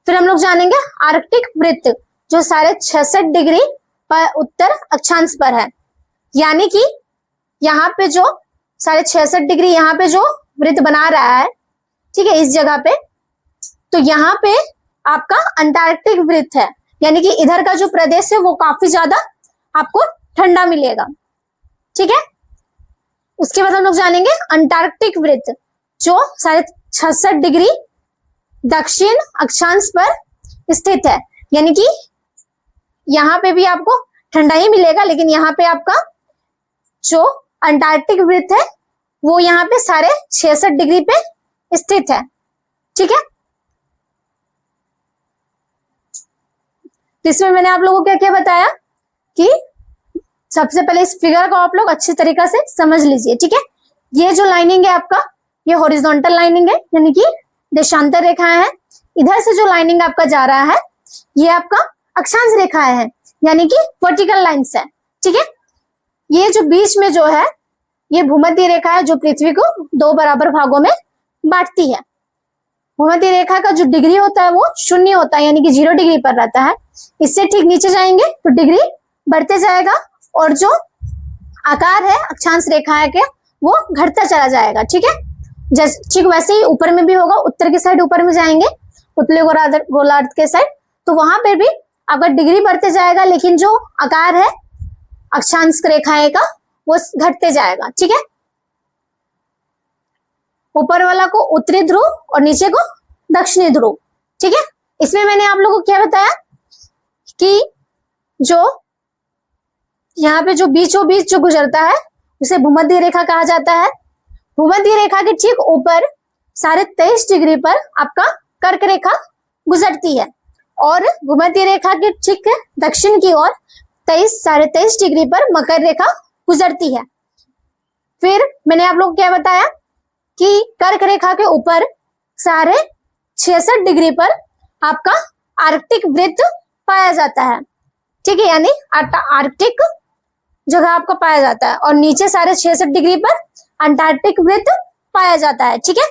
फिर हम लोग जानेंगे आर्कटिक वृत्त, जो 66.5 डिग्री पर उत्तर अक्षांश पर है, यानी कि यहाँ पे जो 66.5 डिग्री यहाँ पे जो वृत्त बना रहा है, ठीक है, इस जगह पे, तो यहाँ पे आपका अंटार्कटिक वृत्त है, यानी कि इधर का जो प्रदेश है वो काफी ज्यादा आपको ठंडा मिलेगा, ठीक है। उसके बाद हम लोग जानेंगे अंटार्कटिक वृत्त, जो 66.5 डिग्री दक्षिण अक्षांश पर स्थित है, यानी कि यहाँ पे भी आपको ठंडा ही मिलेगा, लेकिन यहाँ पे आपका जो अंटार्कटिक वृत्त है वो यहाँ पे 66.5 डिग्री पे स्थित है, ठीक है। इसमें मैंने आप लोगों को क्या क्या बताया कि सबसे पहले इस फिगर को आप लोग अच्छी तरीके से समझ लीजिए, ठीक है। ये जो लाइनिंग है आपका, ये हॉरिजॉन्टल लाइनिंग है, यानी कि देशांतर रेखाएं हैं। इधर से जो लाइनिंग आपका जा रहा है ये आपका अक्षांश रेखाएं हैं, यानी कि वर्टिकल लाइंस है, ठीक है। ये जो बीच में जो है ये भूमध्य रेखा है, जो पृथ्वी को 2 बराबर भागों में बांटती है। भूमध्य रेखा का जो डिग्री होता है वो 0 होता है, यानी कि 0 डिग्री पर रहता है। इससे ठीक नीचे जाएंगे तो डिग्री बढ़ते जाएगा, और जो आकार है अक्षांश रेखा के वो घटता चला जाएगा, ठीक है। जैसे ठीक वैसे ही ऊपर में भी होगा, उत्तर की साइड ऊपर में जाएंगे उत्तरी गोलार्ध के साइड, तो वहां पे भी आपका डिग्री बढ़ते जाएगा, लेकिन जो आकार है अक्षांश रेखाएं का वो घटते जाएगा, ठीक है। ऊपर वाला को उत्तरी ध्रुव और नीचे को दक्षिणी ध्रुव, ठीक है। इसमें मैंने आप लोगों को क्या बताया कि जो यहाँ पे जो बीचों बीच जो गुजरता है उसे भूमध्य रेखा कहा जाता है। भूमध्य रेखा के ठीक ऊपर 23.5 डिग्री पर आपका कर्क रेखा गुजरती है, और भूमध्य रेखा के ठीक दक्षिण की ओर 23.5 डिग्री पर मकर रेखा गुजरती है। फिर मैंने आप लोग को क्या बताया कि कर्क रेखा के ऊपर 66.5 डिग्री पर आपका आर्कटिक वृत्त पाया जाता है, ठीक है, यानी आर्कटिक जगह आपका पाया जाता है, और नीचे 66.5 डिग्री पर अंटार्कटिक वृत्त पाया जाता है, ठीक है।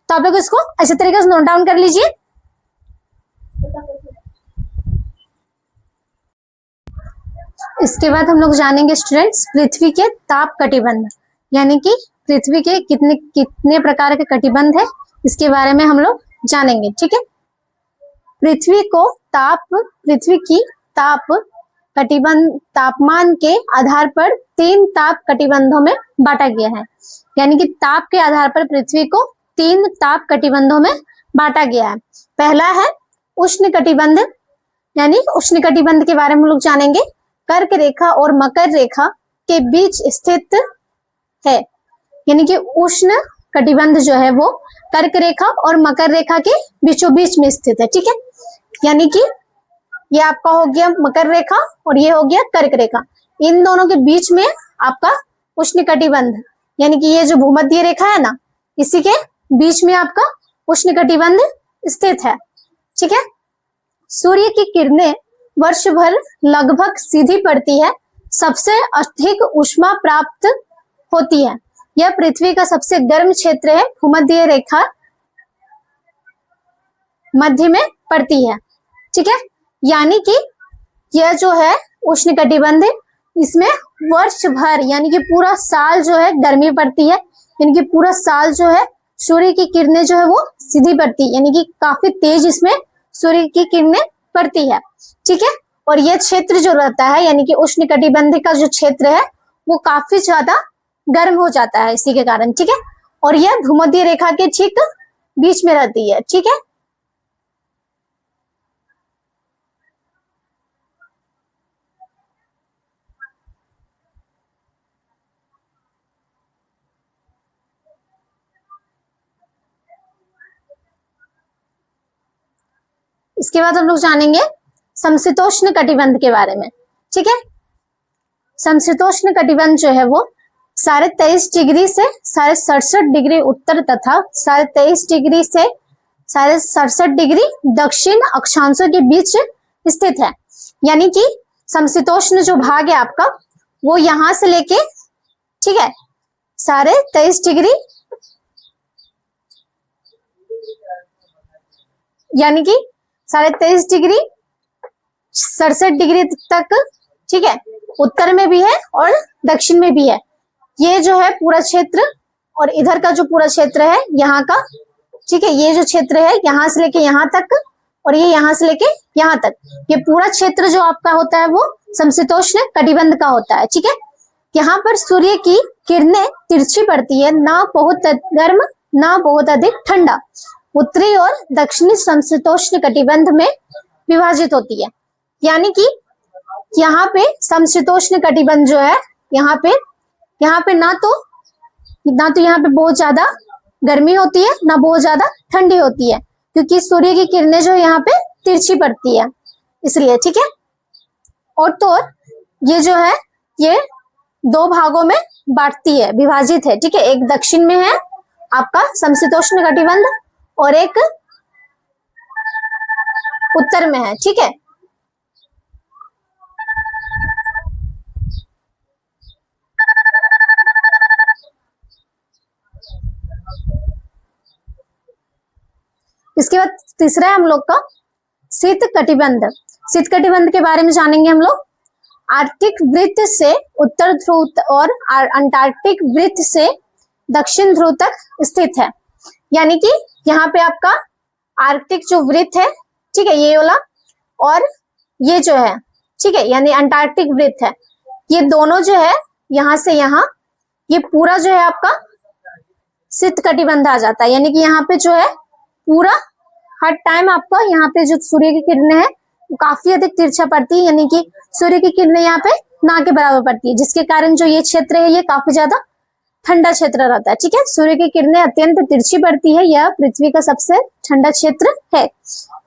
तो आप लोग इसको अच्छे तरीके से नोट डाउन कर लीजिए। इसके बाद हम लोग जानेंगे स्टूडेंट्स पृथ्वी के ताप कटिबंध, यानी कि पृथ्वी के कितने कितने प्रकार के कटिबंध है इसके बारे में हम लोग जानेंगे, ठीक है। पृथ्वी की ताप कटिबंध तापमान के आधार पर 3 ताप कटिबंधों में बांटा गया है, यानी कि ताप के आधार पर पृथ्वी को 3 ताप कटिबंधों में बांटा गया है। पहला है उष्ण कटिबंध, यानी उष्ण कटिबंध के बारे में हम लोग जानेंगे। कर्क रेखा और मकर रेखा के बीच स्थित है, यानी कि उष्ण कटिबंध जो है वो कर्क रेखा और मकर रेखा के बीचों बीच में स्थित है, ठीक है। यानी कि ये आपका हो गया मकर रेखा और ये हो गया कर्क रेखा, इन दोनों के बीच में आपका उष्ण कटिबंध, यानी कि ये जो भूमध्य रेखा है ना, इसी के बीच में आपका उष्ण कटिबंध स्थित है, ठीक है। सूर्य की किरणें वर्ष भर लगभग सीधी पड़ती है, सबसे अधिक ऊष्मा प्राप्त होती है। यह पृथ्वी का सबसे गर्म क्षेत्र है। भूमध्य रेखा मध्य में पड़ती है, ठीक है। यानी कि यह जो है उष्ण कटिबंध, इसमें वर्ष भर यानी कि पूरा साल जो है गर्मी पड़ती है, यानी कि पूरा साल जो है सूर्य की किरणें जो है वो सीधी पड़ती है, यानी कि काफी तेज इसमें सूर्य की किरणें पड़ती है, ठीक है। और यह क्षेत्र जो रहता है यानी कि उष्ण कटिबंध का जो क्षेत्र है वो काफी ज्यादा गर्म हो जाता है इसी के कारण, ठीक है। और यह भूमध्य रेखा के ठीक बीच में रहती है, ठीक है। इसके बाद हम लोग जानेंगे समशीतोष्ण कटिबंध के बारे में। ठीक है, समशीतोष्ण कटिबंध जो है वो 23.5 डिग्री से 67.5 डिग्री उत्तर तथा 23.5 डिग्री से 67.5 डिग्री दक्षिण अक्षांशों के बीच स्थित है। यानी कि समशीतोष्ण जो भाग है आपका वो यहां से लेके, ठीक है, 23.5 डिग्री यानी कि 23.5 डिग्री 67 डिग्री तक, ठीक है, उत्तर में भी है और दक्षिण में भी है। ये जो है पूरा क्षेत्र और इधर का जो पूरा क्षेत्र है यहाँ का, ठीक है, ये जो क्षेत्र है यहाँ से लेके यहाँ तक और ये यहाँ से लेके यहाँ तक, ये पूरा क्षेत्र जो आपका होता है वो समशीतोष्ण कटिबंध का होता है। ठीक है, यहाँ पर सूर्य की किरणें तिरछी पड़ती है, ना बहुत गर्म ना बहुत अधिक ठंडा। उत्तरी और दक्षिणी समशीतोष्ण कटिबंध में विभाजित होती है। यानी कि यहाँ पे समशीतोष्ण कटिबंध जो है यहाँ पे ना तो यहाँ पे बहुत ज्यादा गर्मी होती है ना बहुत ज्यादा ठंडी होती है, क्योंकि सूर्य की किरणें जो यहाँ पे तिरछी पड़ती है इसलिए। ठीक है, और तो और ये जो है ये 2 भागों में बांटती है, विभाजित है। ठीक है, एक दक्षिण में है आपका समशीतोष्ण कटिबंध और एक उत्तर में है। ठीक है, इसके बाद तीसरा है हम लोग का शीत कटिबंध। शीत कटिबंध के बारे में जानेंगे हम लोग। आर्कटिक वृत्त से उत्तर ध्रुव और अंटार्कटिक वृत्त से दक्षिण ध्रुव तक स्थित है। यानी कि यहाँ पे आपका आर्कटिक जो वृत्त है, ठीक है, ये वाला, और ये जो है, ठीक है, यानी अंटार्कटिक वृत्त है, ये दोनों जो है यहाँ से यहाँ, ये पूरा जो है आपका शीत कटिबंध आ जाता है। यानी कि यहाँ पे जो है पूरा हर टाइम आपका यहाँ पे जो सूर्य की किरणें हैं वो काफी अधिक तिरछा पड़ती है, यानी कि सूर्य की किरणें यहाँ पे ना के बराबर पड़ती है, जिसके कारण जो ये क्षेत्र है ये काफी ज्यादा ठंडा क्षेत्र रहता है। ठीक है, सूर्य की किरणें अत्यंत तिरछी पड़ती है, यह पृथ्वी का सबसे ठंडा क्षेत्र है।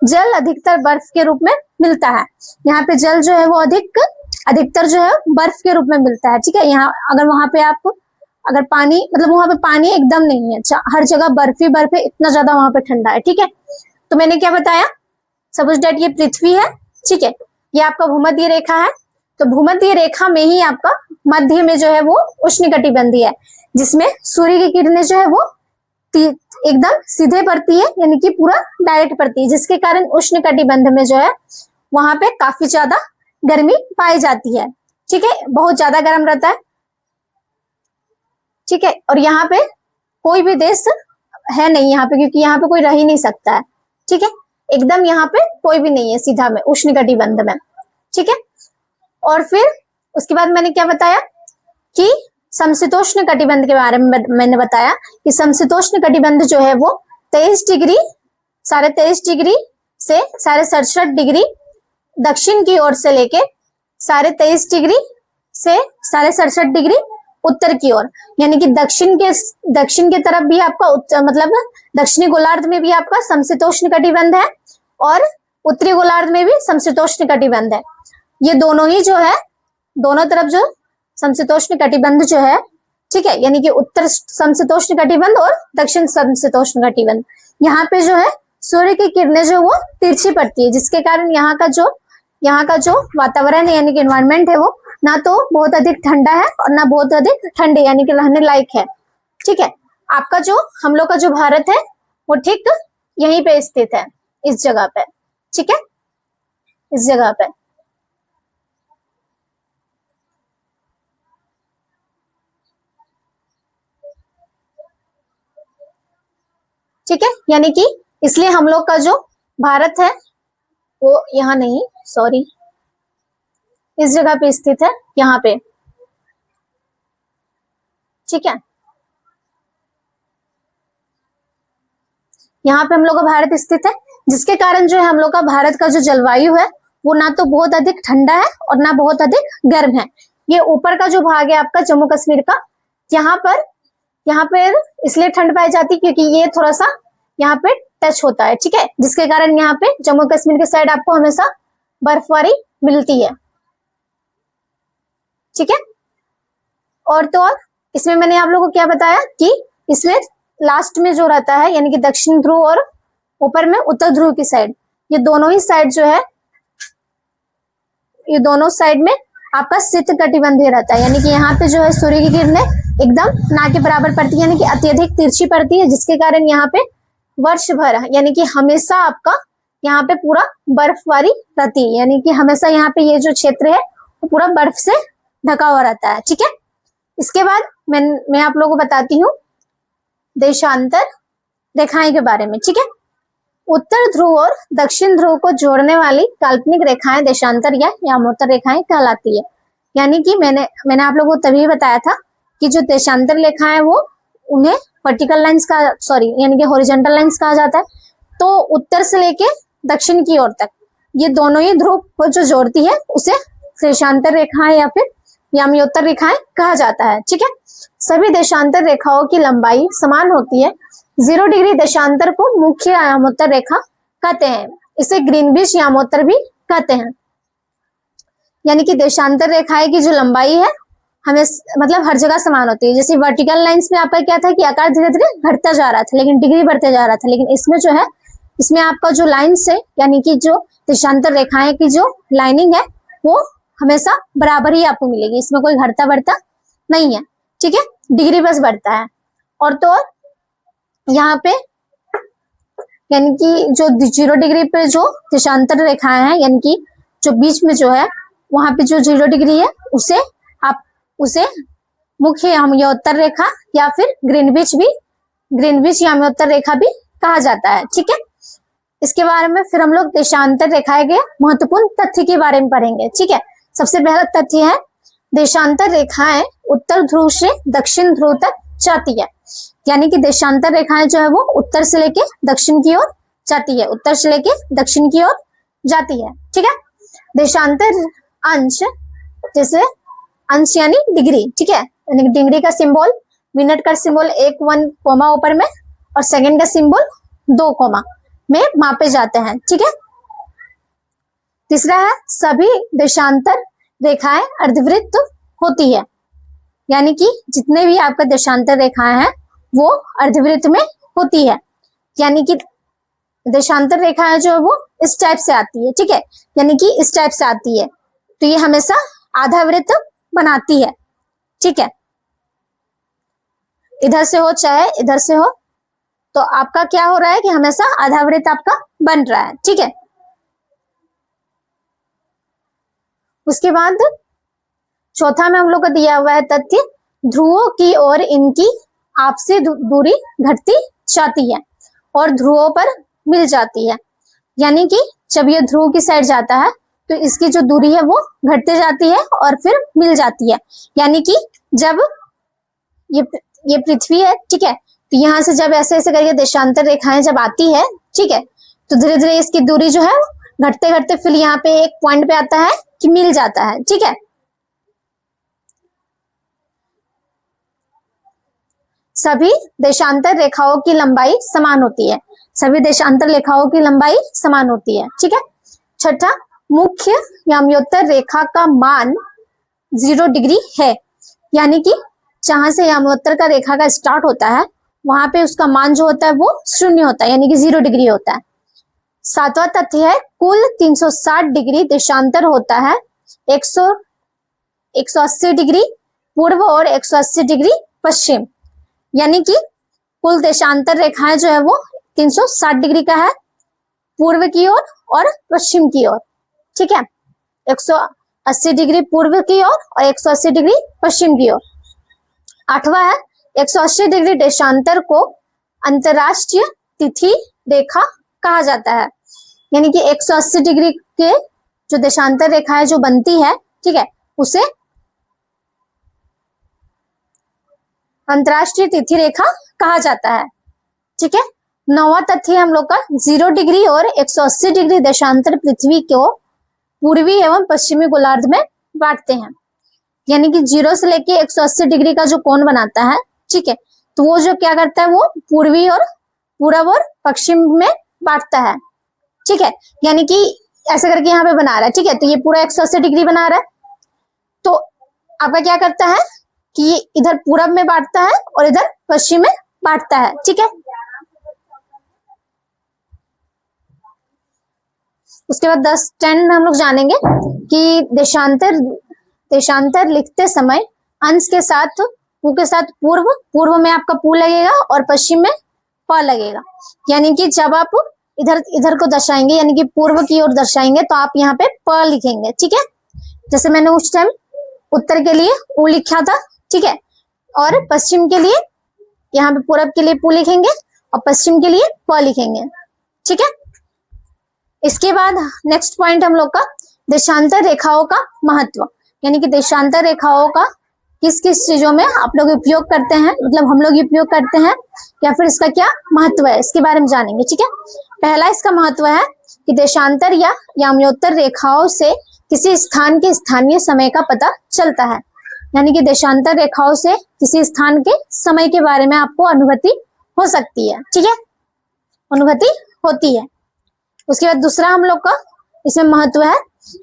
जल अधिकतर बर्फ के रूप में मिलता है। यहाँ पे जल जो है वो अधिकतर जो है बर्फ के रूप में मिलता है। ठीक है, यहाँ अगर वहां पे आप अगर पानी, मतलब वहां पे पानी एकदम नहीं है, हर जगह बर्फ ही बर्फ है, इतना ज्यादा वहां पे ठंडा है। ठीक है, तो मैंने क्या बताया, सपोज दैट ये पृथ्वी है, ठीक है, ये आपका भूमध्य रेखा है, तो भूमध्य रेखा में ही आपका मध्य में जो है वो उष्णकटिबंधीय है, जिसमें सूर्य की किरणें जो है वो एकदम सीधे पड़ती है, यानी कि पूरा डायरेक्ट पड़ती है, जिसके कारण उष्णकटिबंध में जो है वहां पे काफी ज्यादा गर्मी पाई जाती है। ठीक है, बहुत ज्यादा गर्म रहता है। ठीक है, और यहाँ पे कोई भी देश है नहीं यहाँ पे, क्योंकि यहाँ पे कोई रह ही नहीं सकता है। ठीक है, एकदम यहाँ पे कोई भी नहीं है सीधा में उष्णकटिबंध में। ठीक है, और फिर उसके बाद मैंने क्या बताया कि समशीतोष्ण कटिबंध के बारे में मैंने बताया कि समशीतोष्ण कटिबंध जो है वो 23 डिग्री 23.5 डिग्री से 67.5 डिग्री दक्षिण की ओर से लेके 23.5 डिग्री से 67.5 डिग्री उत्तर की ओर, यानी कि दक्षिण के तरफ भी आपका मतलब दक्षिणी गोलार्ध में भी आपका समशीतोष्ण कटिबंध है और उत्तरी गोलार्ध में भी समशीतोष्ण कटिबंध है। ये दोनों ही जो है, दोनों तरफ जो समशीतोष्ण कटिबंध जो है, ठीक है, यानी कि उत्तर समशीतोष्ण कटिबंध और दक्षिण समशीतोष्ण कटिबंध, यहाँ पे जो है सूर्य की किरणें जो वो तिरछी पड़ती है, जिसके कारण यहाँ का जो वातावरण है यानी कि एनवायरमेंट है वो ना तो बहुत अधिक ठंडा है और ना बहुत अधिक ठंडे, यानी कि रहने लायक है। ठीक है, आपका जो हम लोग का जो भारत है वो ठीक यहीं पे स्थित है, इस जगह पे। ठीक है, इस जगह पे। ठीक है, यानी कि इसलिए हम लोग का जो भारत है वो यहाँ नहीं, सॉरी, इस जगह पे स्थित है, यहाँ पे। ठीक है, यहाँ पे हम लोग का भारत स्थित है, जिसके कारण जो है हम लोग का भारत का जो जलवायु है वो ना तो बहुत अधिक ठंडा है और ना बहुत अधिक गर्म है। ये ऊपर का जो भाग है आपका जम्मू कश्मीर का, यहाँ पर इसलिए ठंड पाई जाती है क्योंकि ये थोड़ा सा यहाँ पे टच होता है, ठीक है, जिसके कारण यहाँ पे जम्मू कश्मीर के साइड आपको हमेशा बर्फबारी मिलती है, ठीक है। और तो और इसमें मैंने आप लोगों को क्या बताया कि इसमें लास्ट में जो रहता है यानी कि दक्षिण ध्रुव और ऊपर में उत्तर ध्रुव की साइड, ये दोनों ही साइड जो है, ये दोनों साइड में आपका शीत कटिबंधीय रहता है, यानी कि यहाँ पे जो है सूर्य की किरणें एकदम ना के बराबर पड़ती है, यानी कि अत्यधिक तिरछी पड़ती है, जिसके कारण यहाँ पे वर्ष भर यानी कि हमेशा आपका यहाँ पे पूरा बर्फबारी रहती है, यानी कि हमेशा यहाँ पे ये जो क्षेत्र है वो पूरा बर्फ से ढका हुआ रहता है, ठीक है। इसके बाद मैं आप लोगों को बताती हूँ देशांतर रेखाएं के बारे में, ठीक है। उत्तर ध्रुव और दक्षिण ध्रुव को जोड़ने वाली काल्पनिक रेखाएं देशांतर या यामोत्तर रेखाएं कहलाती है। यानी कि मैंने आप लोगों को तभी बताया था कि जो देशांतर रेखाएं वो उन्हें वर्टिकल लाइंस का यानी कि हॉरिजॉन्टल लाइंस कहा जाता है। तो उत्तर से लेके दक्षिण की ओर तक ये दोनों ही ध्रुव को जो जोड़ती है उसे देशांतर रेखाएं या फिर यामोत्तर रेखाएं कहा जाता है, ठीक है। सभी देशांतर रेखाओं की लंबाई समान होती है। 0 डिग्री देशांतर को मुख्य यामोत्तर रेखा कहते हैं, इसे ग्रीनविच यामोत्तर भी कहते हैं। यानी कि देशांतर रेखाएं की जो लंबाई है हमें मतलब हर जगह समान होती है। जैसे वर्टिकल लाइंस में आपका क्या था कि आकार धीरे धीरे घटता जा रहा था, लेकिन डिग्री बढ़ते जा रहा था, लेकिन इसमें जो है इसमें आपका जो लाइंस है यानी कि जो देशांतर रेखाएं की जो लाइनिंग है वो हमेशा बराबर ही आपको मिलेगी, इसमें कोई घटता बढ़ता नहीं है, ठीक है, डिग्री बस बढ़ता है। और तो और यहाँ पे यानी कि जो 0 डिग्री पे जो देशांतर रेखाएं हैं यानी कि जो बीच में जो है वहां पे जो 0 डिग्री है उसे मुख्य यामोत्तर रेखा या फिर ग्रीनविच यामोत्तर रेखा भी कहा जाता है, ठीक है। इसके बारे में फिर हम लोग देशांतर रेखाएं के महत्वपूर्ण तथ्य के बारे में पढ़ेंगे, ठीक है। सबसे पहला तथ्य है देशांतर रेखाएं उत्तर ध्रुव से दक्षिण ध्रुव तक जाती है। यानी कि देशांतर रेखाएं जो है वो उत्तर से लेके दक्षिण की ओर जाती है, उत्तर से लेके दक्षिण की ओर जाती है, ठीक है। देशांतर अंश, जैसे अंश यानी डिग्री, ठीक है, यानी डिग्री का सिंबल, मिनट का सिंबल 1 कोमा ऊपर में और सेकंड का सिंबल 2 कोमा में मापे जाते हैं, ठीक है। तीसरा है सभी देशांतर रेखाएं अर्धवृत्त होती है, यानी कि जितने भी आपका देशांतर रेखाएं हैं वो अर्धवृत्त में होती है, यानी कि देशांतर रेखाएं जो है वो इस टाइप से आती है, ठीक है, यानी कि इस टाइप से आती है, तो ये हमेशा आधा वृत्त बनाती है, ठीक है। इधर से हो चाहे इधर से हो तो आपका क्या हो रहा है कि हमेशा आधा वृत्त आपका बन रहा है, ठीक है। उसके बाद चौथा में हम लोग को दिया हुआ है तथ्य ध्रुवों की ओर इनकी आपसी दूरी घटती जाती है और ध्रुवों पर मिल जाती है। यानी कि जब ये ध्रुव की साइड जाता है तो इसकी जो दूरी है वो घटते जाती है और फिर मिल जाती है। यानी कि जब ये पृथ्वी है, ठीक है, तो यहाँ से जब ऐसे ऐसे करके देशांतर रेखाएं जब आती है, ठीक है, तो धीरे धीरे इसकी दूरी जो है घटते घटते फिर यहाँ पे एक पॉइंट पे आता है कि मिल जाता है, ठीक है। सभी देशांतर रेखाओं की लंबाई समान होती है, सभी देशांतर रेखाओं की लंबाई समान होती है, ठीक है। छठा, मुख्य यामोत्तर रेखा का मान 0 डिग्री है, यानी कि जहां से यामोत्तर का रेखा का स्टार्ट होता है वहां पे उसका मान जो होता है वो 0 होता है, यानी कि 0 डिग्री होता है। सातवां तथ्य है कुल 360 डिग्री देशांतर होता है, 180 डिग्री पूर्व और 180 डिग्री पश्चिम, यानी कि कुल देशांतर रेखाएं जो है वो 360 डिग्री का है पूर्व की ओर और पश्चिम की ओर, ठीक है, 180 डिग्री पूर्व की ओर और 180 डिग्री पश्चिम की ओर। आठवां है 180 डिग्री देशांतर को अंतरराष्ट्रीय तिथि रेखा कहा जाता है, यानी कि 180 डिग्री के जो देशांतर रेखाएं जो बनती है, ठीक है, उसे अंतरराष्ट्रीय तिथि रेखा कहा जाता है, ठीक है। नौवां तथ्य हम लोग का 0 डिग्री और 180 डिग्री देशांतर पृथ्वी को पूर्वी एवं पश्चिमी गोलार्ध में बांटते हैं, यानी कि 0 से लेके 180 डिग्री का जो कोण बनाता है, ठीक है, तो वो जो क्या करता है वो पूर्वी और पूरब और पश्चिम में बांटता है। ठीक है, यानी कि ऐसे करके यहाँ पे बना रहा है। ठीक है, तो ये पूरा 180 डिग्री बना रहा है। तो आपका क्या करता है कि ये इधर पूरब में बांटता है और इधर पश्चिम में बांटता है। ठीक है, उसके बाद 10 हम लोग जानेंगे कि देशांतर लिखते समय अंश के साथ पू के साथ पूर्व में आपका पू लगेगा और पश्चिम में प लगेगा। यानी कि जब आप इधर को दर्शाएंगे, यानी कि पूर्व की ओर दर्शाएंगे, तो आप यहाँ पे प लिखेंगे। ठीक है, जैसे मैंने उस टाइम उत्तर के लिए उ लिखा था। ठीक है, और पश्चिम के लिए यहाँ पे पूरब के लिए पू लिखेंगे और पश्चिम के लिए प लिखेंगे। ठीक है, इसके बाद नेक्स्ट पॉइंट हम लोग का देशांतर रेखाओं का महत्व, यानी कि देशांतर रेखाओं का किस किस चीजों में आप लोग उपयोग करते हैं, मतलब हम लोग उपयोग करते हैं, या फिर इसका क्या महत्व है, इसके बारे में जानेंगे। ठीक है, पहला इसका महत्व है कि देशांतर या याम्योत्तर रेखाओं से किसी स्थान के स्थानीय समय का पता चलता है। यानी कि देशांतर रेखाओं से किसी स्थान के समय के बारे में आपको अनुभूति हो सकती है। ठीक है, अनुभूति होती है। उसके बाद दूसरा हम लोग का इसमें महत्व है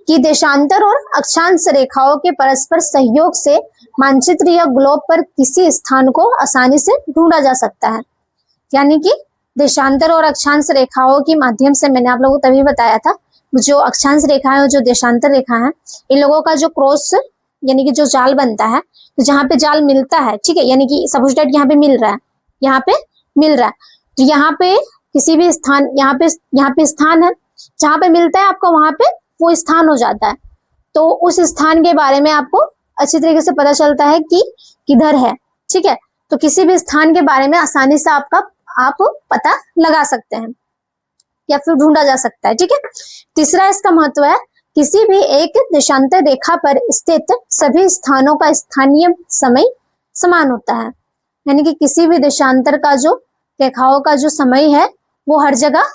कि देशांतर और अक्षांश रेखाओं के परस्पर सहयोग से मानचित्र या ग्लोब पर किसी स्थान को आसानी से ढूंढा जा सकता है। यानी कि देशांतर और अक्षांश रेखाओं के माध्यम से, मैंने आप लोगों को तभी बताया था, जो अक्षांश रेखा है और जो देशांतर रेखा है, इन लोगों का जो क्रॉस यानी कि जो जाल बनता है, तो जहाँ पे जाल मिलता है, ठीक है, यानी कि सपोज दैट यहाँ पे मिल रहा है, यहाँ पे मिल रहा है, तो यहाँ पे किसी भी स्थान, यहाँ पे स्थान है, जहाँ पे मिलता है आपको वहां पे वो स्थान हो जाता है। तो उस स्थान के बारे में आपको अच्छी तरीके से पता चलता है कि किधर है। ठीक है, तो किसी भी स्थान के बारे में आसानी से आप पता लगा सकते हैं या फिर ढूंढा जा सकता है। ठीक है, तीसरा इसका महत्व है किसी भी एक देशांतर रेखा पर स्थित सभी स्थानों का स्थानीय समय समान होता है। यानी कि किसी भी देशांतर का जो रेखाओं का जो समय है वो हर जगह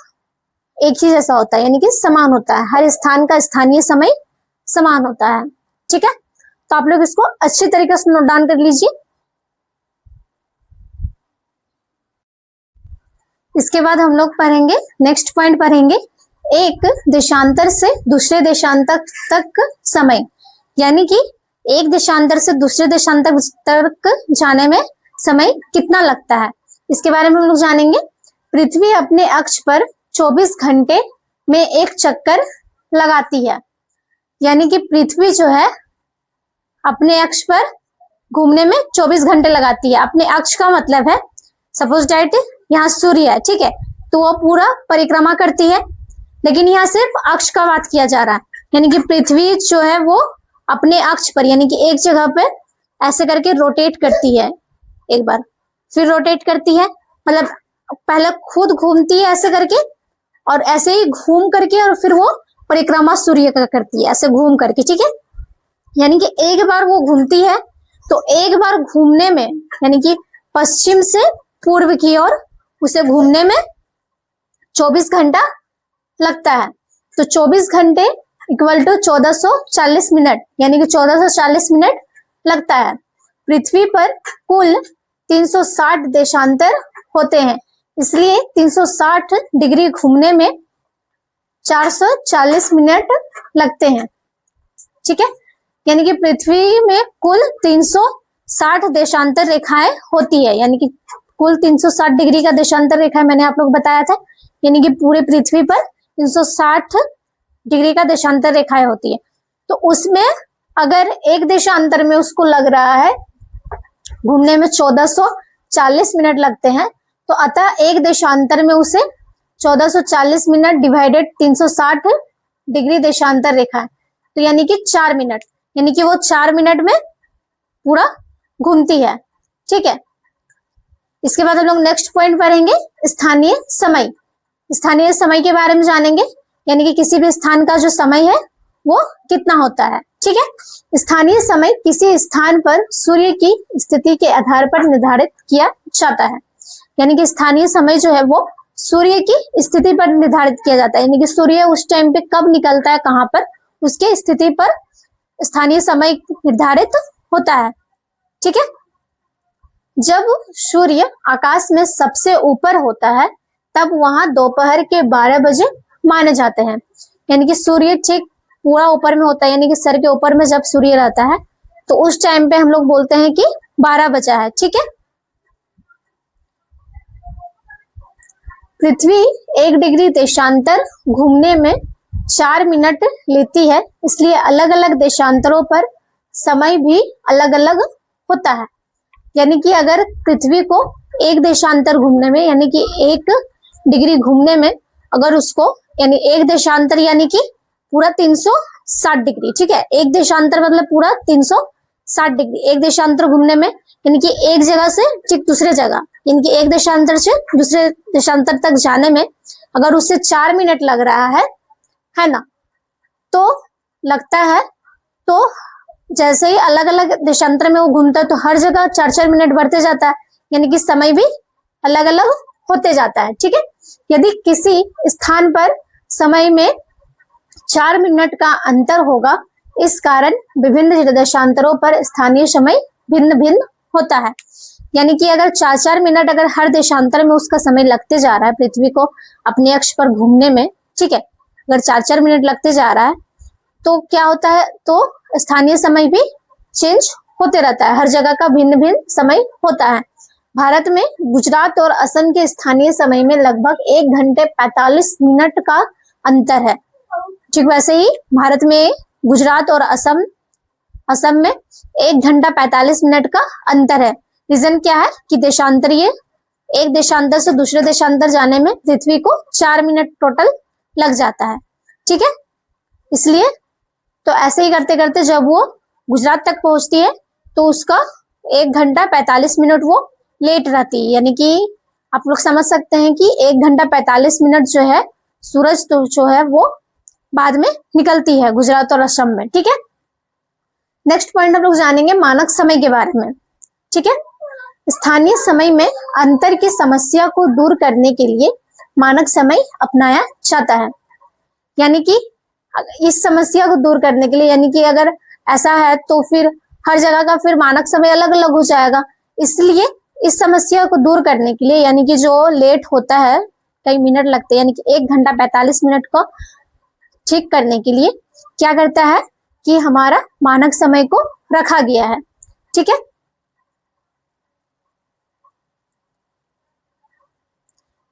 एक ही जैसा होता है, यानी कि समान होता है, हर स्थान का स्थानीय समय समान होता है। ठीक है, तो आप लोग इसको अच्छी तरीके से नोट डाउन कर लीजिए। इसके बाद हम लोग पढ़ेंगे, नेक्स्ट पॉइंट पढ़ेंगे, एक देशांतर से दूसरे देशांतर तक समय, यानी कि एक देशांतर से दूसरे देशांतर तक जाने में समय कितना लगता है, इसके बारे में हम लोग जानेंगे। पृथ्वी अपने अक्ष पर 24 घंटे में एक चक्कर लगाती है। यानी कि पृथ्वी जो है अपने अक्ष पर घूमने में 24 घंटे लगाती है। अपने अक्ष का मतलब है, सपोज दैट यहाँ सूर्य है, ठीक है, तो वो पूरा परिक्रमा करती है, लेकिन यहाँ सिर्फ अक्ष का बात किया जा रहा है। यानी कि पृथ्वी जो है वो अपने अक्ष पर, यानी कि एक जगह पे ऐसे करके रोटेट करती है, एक बार फिर रोटेट करती है, मतलब पहले खुद घूमती है ऐसे करके, और ऐसे ही घूम करके और फिर वो परिक्रमा सूर्य का करती है, ऐसे घूम करके। ठीक है, यानी कि एक बार वो घूमती है, तो एक बार घूमने में, यानी कि पश्चिम से पूर्व की ओर उसे घूमने में 24 घंटा लगता है। तो 24 घंटे इक्वल टू 1440 मिनट, यानी कि 1440 मिनट लगता है। पृथ्वी पर कुल 360 देशांतर होते हैं, इसलिए 360 डिग्री घूमने में 440 मिनट लगते हैं। ठीक है, यानी कि पृथ्वी में कुल 360 देशांतर रेखाएं होती है, यानी कि कुल 360 डिग्री का देशांतर रेखा मैंने आप लोग बताया था, यानी कि पूरे पृथ्वी पर 360 डिग्री का देशांतर रेखाएं होती है। तो उसमें अगर एक देशांतर में उसको लग रहा है घूमने में 1440 मिनट लगते हैं, तो अतः एक देशांतर में उसे 1440 मिनट डिवाइडेड 360 डिग्री देशांतर रेखा है, तो यानी कि 4 मिनट, यानी कि वो 4 मिनट में पूरा घूमती है। ठीक है, इसके बाद हम लोग नेक्स्ट पॉइंट पढ़ेंगे, स्थानीय समय। स्थानीय समय के बारे में जानेंगे, यानी कि किसी भी स्थान का जो समय है वो कितना होता है। ठीक है, स्थानीय समय किसी स्थान पर सूर्य की स्थिति के आधार पर निर्धारित किया जाता है। यानी कि स्थानीय समय जो है वो सूर्य की स्थिति पर निर्धारित किया जाता है, यानी कि सूर्य उस टाइम पे कब निकलता है, कहाँ पर, उसके स्थिति पर स्थानीय समय निर्धारित होता है। ठीक है, जब सूर्य आकाश में सबसे ऊपर होता है तब वहां दोपहर के 12 बजे माने जाते हैं। यानी कि सूर्य ठीक पूरा ऊपर में होता है, यानी कि सर के ऊपर में जब सूर्य रहता है तो उस टाइम पे हम लोग बोलते हैं कि 12 बजा है। ठीक है। पृथ्वी 1 डिग्री देशांतर घूमने में 4 मिनट लेती है, इसलिए अलग अलग देशांतरों पर समय भी अलग अलग होता है। यानी कि अगर पृथ्वी को एक देशांतर घूमने में, यानी कि 1 डिग्री घूमने में, अगर उसको यानी एक देशांतर यानी कि पूरा 360 डिग्री, ठीक है, एक देशांतर मतलब पूरा 360 डिग्री, एक देशांतर घूमने में यानी कि एक जगह से ठीक दूसरे जगह, यानी कि एक देशांतर से दूसरे देशांतर तक जाने में अगर उससे 4 मिनट लग रहा है ना, तो लगता है, तो जैसे ही अलग अलग देशांतर में वो घूमता है तो हर जगह 4-4 मिनट बढ़ते जाता है, यानी कि समय भी अलग अलग होते जाता है। ठीक है। यदि किसी स्थान पर समय में 4 मिनट का अंतर होगा, इस कारण विभिन्न देशांतरों पर स्थानीय समय भिन्न भिन्न होता है। यानी कि अगर 4-4 मिनट अगर हर देशांतर में उसका समय लगते जा रहा है पृथ्वी को अपने अक्ष पर घूमने में, ठीक है, अगर 4-4 मिनट लगते जा रहा है तो क्या होता है, तो स्थानीय समय भी चेंज होते रहता है, हर जगह का भिन्न भिन्न समय होता है। भारत में गुजरात और असम के स्थानीय समय में लगभग 1 घंटे 45 मिनट का अंतर है। ठीक वैसे ही भारत में गुजरात और असम में 1 घंटा 45 मिनट का अंतर है। रीजन क्या है कि देशांतरीय, एक देशांतर से दूसरे देशांतर जाने में पृथ्वी को 4 मिनट टोटल लग जाता है। ठीक है। इसलिए तो ऐसे ही करते करते जब वो गुजरात तक पहुंचती है तो उसका 1 घंटा 45 मिनट वो लेट रहती है। यानी कि आप लोग समझ सकते हैं कि 1 घंटा 45 मिनट जो है सूरज तो जो है वो बाद में निकलती है गुजरात और असम में। ठीक है। नेक्स्ट पॉइंट हम लोग जानेंगे मानक समय के बारे में। ठीक है। स्थानीय समय में अंतर की समस्या को दूर करने के लिए मानक समय अपनाया जाता है। यानी कि इस समस्या को दूर करने के लिए, यानी कि अगर ऐसा है तो फिर हर जगह का फिर मानक समय अलग अलग हो जाएगा। इसलिए इस समस्या को दूर करने के लिए, यानी कि जो लेट होता है कई मिनट लगते हैं, यानी कि 1 घंटा 45 मिनट को ठीक करने के लिए क्या करता है कि हमारा मानक समय को रखा गया है। ठीक है।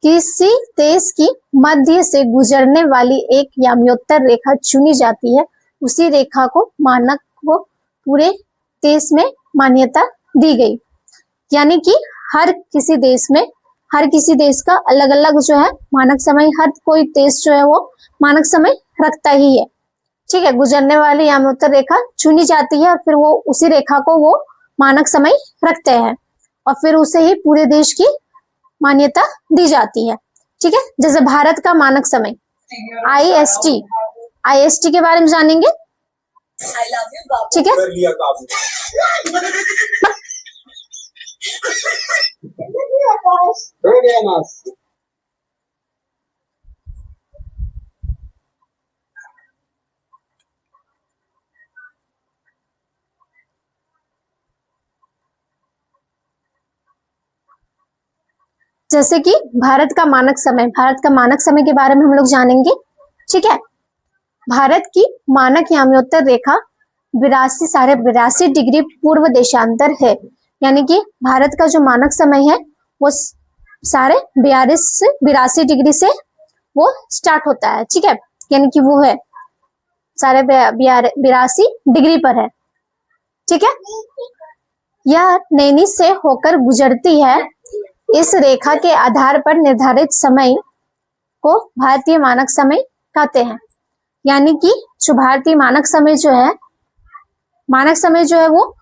किसी देश की मध्य से गुजरने वाली एक याम्योत्तर रेखा चुनी जाती है, उसी रेखा को मानक को पूरे देश में मान्यता दी गई। यानी कि हर किसी देश का अलग अलग जो है मानक समय, हर कोई देश जो है वो मानक समय रखता ही है। ठीक है। गुजरने वाली याम्योत्तर रेखा चुनी जाती है और फिर वो उसी रेखा को वो मानक समय रखते हैं और फिर उसे ही पूरे देश की मान्यता दी जाती है। ठीक है। जैसे भारत का मानक समय IST के बारे में जानेंगे। ठीक है। जैसे कि भारत का मानक समय के बारे में हम लोग जानेंगे। ठीक है। भारत की मानक याम्योत्तर रेखा 82.82 डिग्री पूर्व देशांतर है। यानी कि भारत का जो मानक समय है वो 82.82 डिग्री से वो स्टार्ट होता है। ठीक है। यानी कि वो है 82.82 डिग्री पर है। ठीक है। यह नैनी से होकर गुजरती है। इस रेखा के आधार पर निर्धारित समय को भारतीय मानक समय कहते हैं। यानी कि जो भारतीय मानक समय जो है वो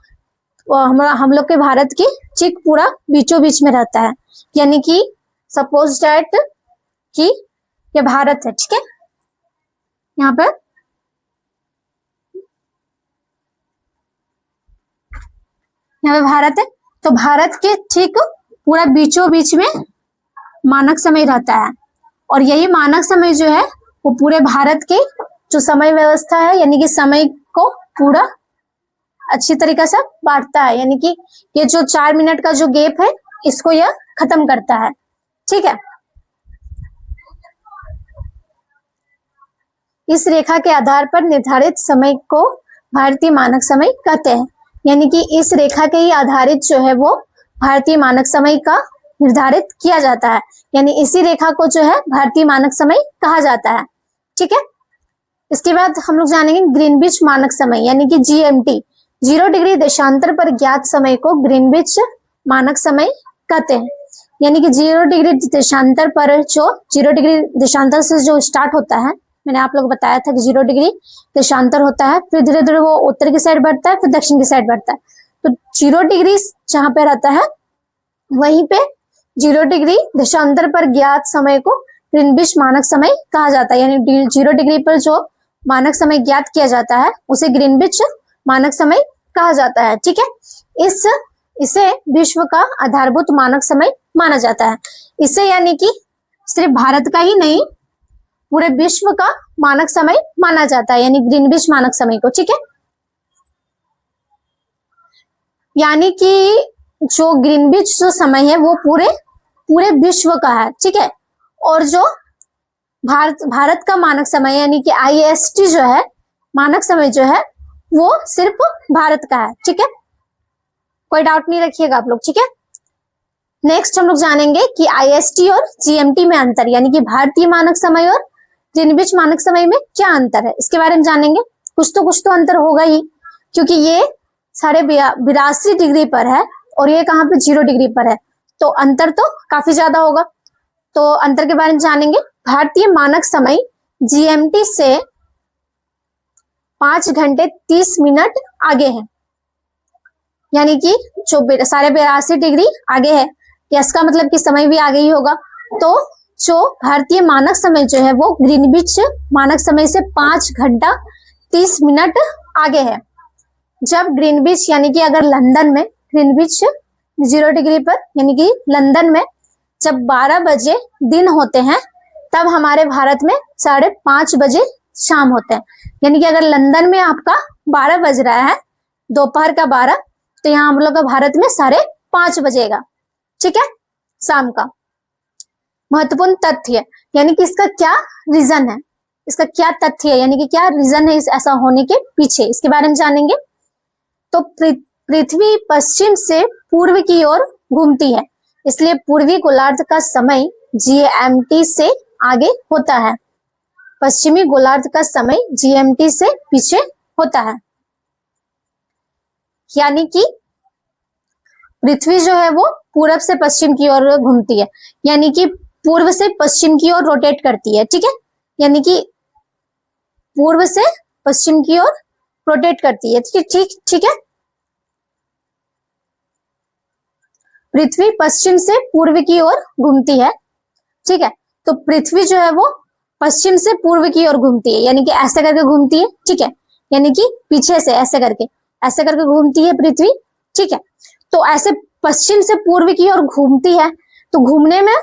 हम लोग के भारत की ठीक पूरा बीचों बीच में रहता है। यानी कि सपोज दैट कि ये भारत है। ठीक है। यहाँ पे भारत है, तो भारत के ठीक पूरा बीचों बीच में मानक समय रहता है और यही मानक समय जो है वो पूरे भारत की जो समय व्यवस्था है, यानी कि समय को पूरा अच्छी तरीके से बांटता है। यानी कि ये जो 4 मिनट का जो गैप है इसको यह खत्म करता है। ठीक है। इस रेखा के आधार पर निर्धारित समय को भारतीय मानक समय कहते हैं। यानी कि इस रेखा के ही आधारित जो है वो भारतीय मानक समय का निर्धारित किया जाता है, यानी इसी रेखा को जो है भारतीय मानक समय कहा जाता है। ठीक है, इसके बाद हम लोग जानेंगे ग्रीनविच मानक समय यानी कि जीएमटी। 0 डिग्री देशांतर पर ज्ञात समय को ग्रीनविच मानक समय कहते हैं। यानी कि 0 डिग्री देशांतर पर जो 0 डिग्री देशांतर से जो स्टार्ट होता है, मैंने आप लोग बताया था कि 0 डिग्री देशांतर होता है, फिर धीरे धीरे वो उत्तर की साइड बढ़ता है, फिर दक्षिण की साइड बढ़ता है। तो 0 डिग्री जहां पे रहता है वहीं पे 0 डिग्री देशांतर पर ज्ञात समय को ग्रीनविच मानक समय कहा जाता है। यानी 0 डिग्री पर जो मानक समय ज्ञात किया जाता है उसे ग्रीनविच मानक समय कहा जाता है। ठीक है, इसे विश्व का आधारभूत मानक समय माना जाता है। इसे यानी कि सिर्फ भारत का ही नहीं, पूरे विश्व का मानक समय माना जाता है, यानी ग्रीनविच मानक समय को। ठीक है, यानी कि जो ग्रीनविच जो समय है वो पूरे विश्व का है। ठीक है, और जो भारत का मानक समय यानी कि आईएसटी जो है, मानक समय जो है वो सिर्फ भारत का है। ठीक है, कोई डाउट नहीं रखिएगा आप लोग। ठीक है, नेक्स्ट हम लोग जानेंगे कि आईएसटी और जीएमटी में अंतर, यानी कि भारतीय मानक समय और ग्रीनविच मानक समय में क्या अंतर है, इसके बारे में जानेंगे। कुछ तो अंतर होगा ही, क्योंकि ये 82.5 डिग्री पर है और ये कहाँ पे 0 डिग्री पर है, तो अंतर तो काफी ज्यादा होगा। तो अंतर के बारे में जानेंगे। भारतीय मानक समय जीएमटी से 5 घंटे 30 मिनट आगे है, यानी कि जो 82.5 डिग्री आगे है, इसका मतलब कि समय भी आगे ही होगा। तो जो भारतीय मानक समय जो है वो ग्रीनविच मानक समय से 5 घंटा 30 मिनट आगे है। जब ग्रीनविच यानी कि अगर लंदन में ग्रीनविच 0 डिग्री पर यानी कि लंदन में जब 12 बजे दिन होते हैं, तब हमारे भारत में 5:30 बजे शाम होते हैं। यानी कि अगर लंदन में आपका 12 बज रहा है, दोपहर का 12, तो यहाँ हम लोग का भारत में 5:30 बजेगा। ठीक है, शाम का। महत्वपूर्ण तथ्य यानी कि इसका क्या रीजन है, इसका क्या तथ्य है, यानी कि क्या रीजन है इस ऐसा होने के पीछे, इसके बारे में जानेंगे। तो पृथ्वी पश्चिम से पूर्व की ओर घूमती है, इसलिए पूर्वी गोलार्ध का समय जीएमटी से आगे होता है, पश्चिमी गोलार्ध का समय जीएमटी से पीछे होता है। यानी कि पृथ्वी जो है वो पूरब से पश्चिम की ओर घूमती है, यानी कि पूर्व से पश्चिम की ओर रोटेट करती है। ठीक है, यानी कि पूर्व से पश्चिम की ओर रोटेट करती है। ठीक है, पृथ्वी पश्चिम से पूर्व की ओर घूमती है। ठीक है, तो पृथ्वी जो है वो पश्चिम से पूर्व की ओर घूमती है, यानी कि ऐसे करके घूमती है। ठीक है, यानी कि पीछे से ऐसे करके घूमती है पृथ्वी। ठीक है, तो ऐसे पश्चिम से पूर्व की ओर घूमती है, तो घूमने में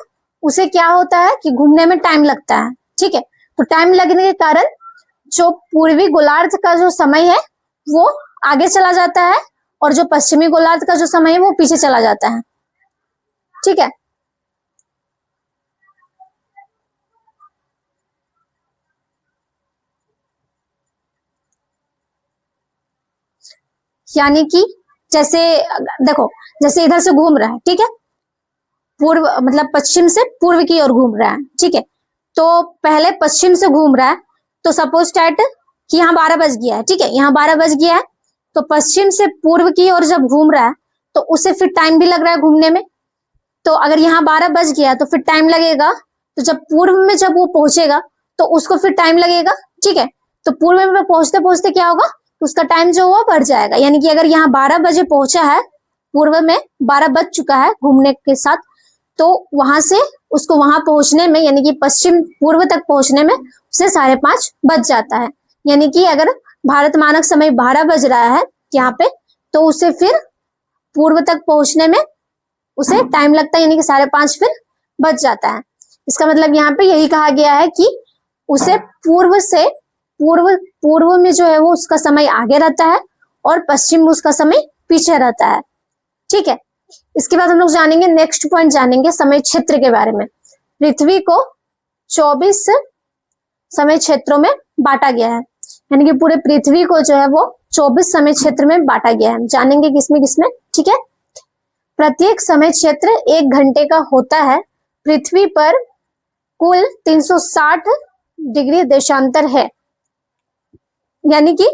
उसे क्या होता है कि घूमने में टाइम लगता है। ठीक है, तो टाइम लगने के कारण जो पूर्वी गोलार्ध का जो समय है वो आगे चला जाता है और जो पश्चिमी गोलार्ध का जो समय है वो पीछे चला जाता है। ठीक है, यानी कि जैसे देखो, जैसे इधर से घूम रहा है, ठीक है, पूर्व मतलब पश्चिम से पूर्व की ओर घूम रहा है। ठीक है, तो पहले पश्चिम से घूम रहा है, तो सपोज स्टार्ट कि यहाँ 12 बज गया है। ठीक है, यहाँ 12 बज गया है, तो पश्चिम से पूर्व की ओर जब घूम रहा है तो उसे फिर टाइम भी लग रहा है घूमने में। तो अगर यहाँ 12 बज गया तो फिर टाइम लगेगा, तो जब पूर्व में जब वो पहुंचेगा तो उसको फिर टाइम लगेगा। ठीक है, तो पूर्व में पहुंचते पहुंचते क्या होगा, उसका टाइम जो हुआ बढ़ जाएगा। यानी कि अगर यहाँ 12 बजे पहुंचा है, पूर्व में 12 बज चुका है घूमने के साथ, तो वहां से उसको वहां पहुंचने में यानी कि पश्चिम पूर्व तक पहुंचने में उसे 5:30 बज जाता है। यानी कि अगर भारत मानक समय 12 बज रहा है यहाँ पे, तो उसे फिर पूर्व तक पहुंचने में उसे टाइम लगता है, यानी कि 5:30 फिर बज जाता है। इसका मतलब यहाँ पे यही कहा गया है कि उसे पूर्व में जो है वो उसका समय आगे रहता है और पश्चिम में उसका समय पीछे रहता है। ठीक है, इसके बाद हम लोग जानेंगे, नेक्स्ट पॉइंट जानेंगे समय क्षेत्र के बारे में। पृथ्वी को 24 समय क्षेत्रों में बांटा गया है, यानी कि पूरे पृथ्वी को जो है वो 24 समय क्षेत्र में बांटा गया है। जानेंगे किसमें किसमें, ठीक है। प्रत्येक समय क्षेत्र 1 घंटे का होता है। पृथ्वी पर कुल 360 डिग्री देशांतर है, यानी कि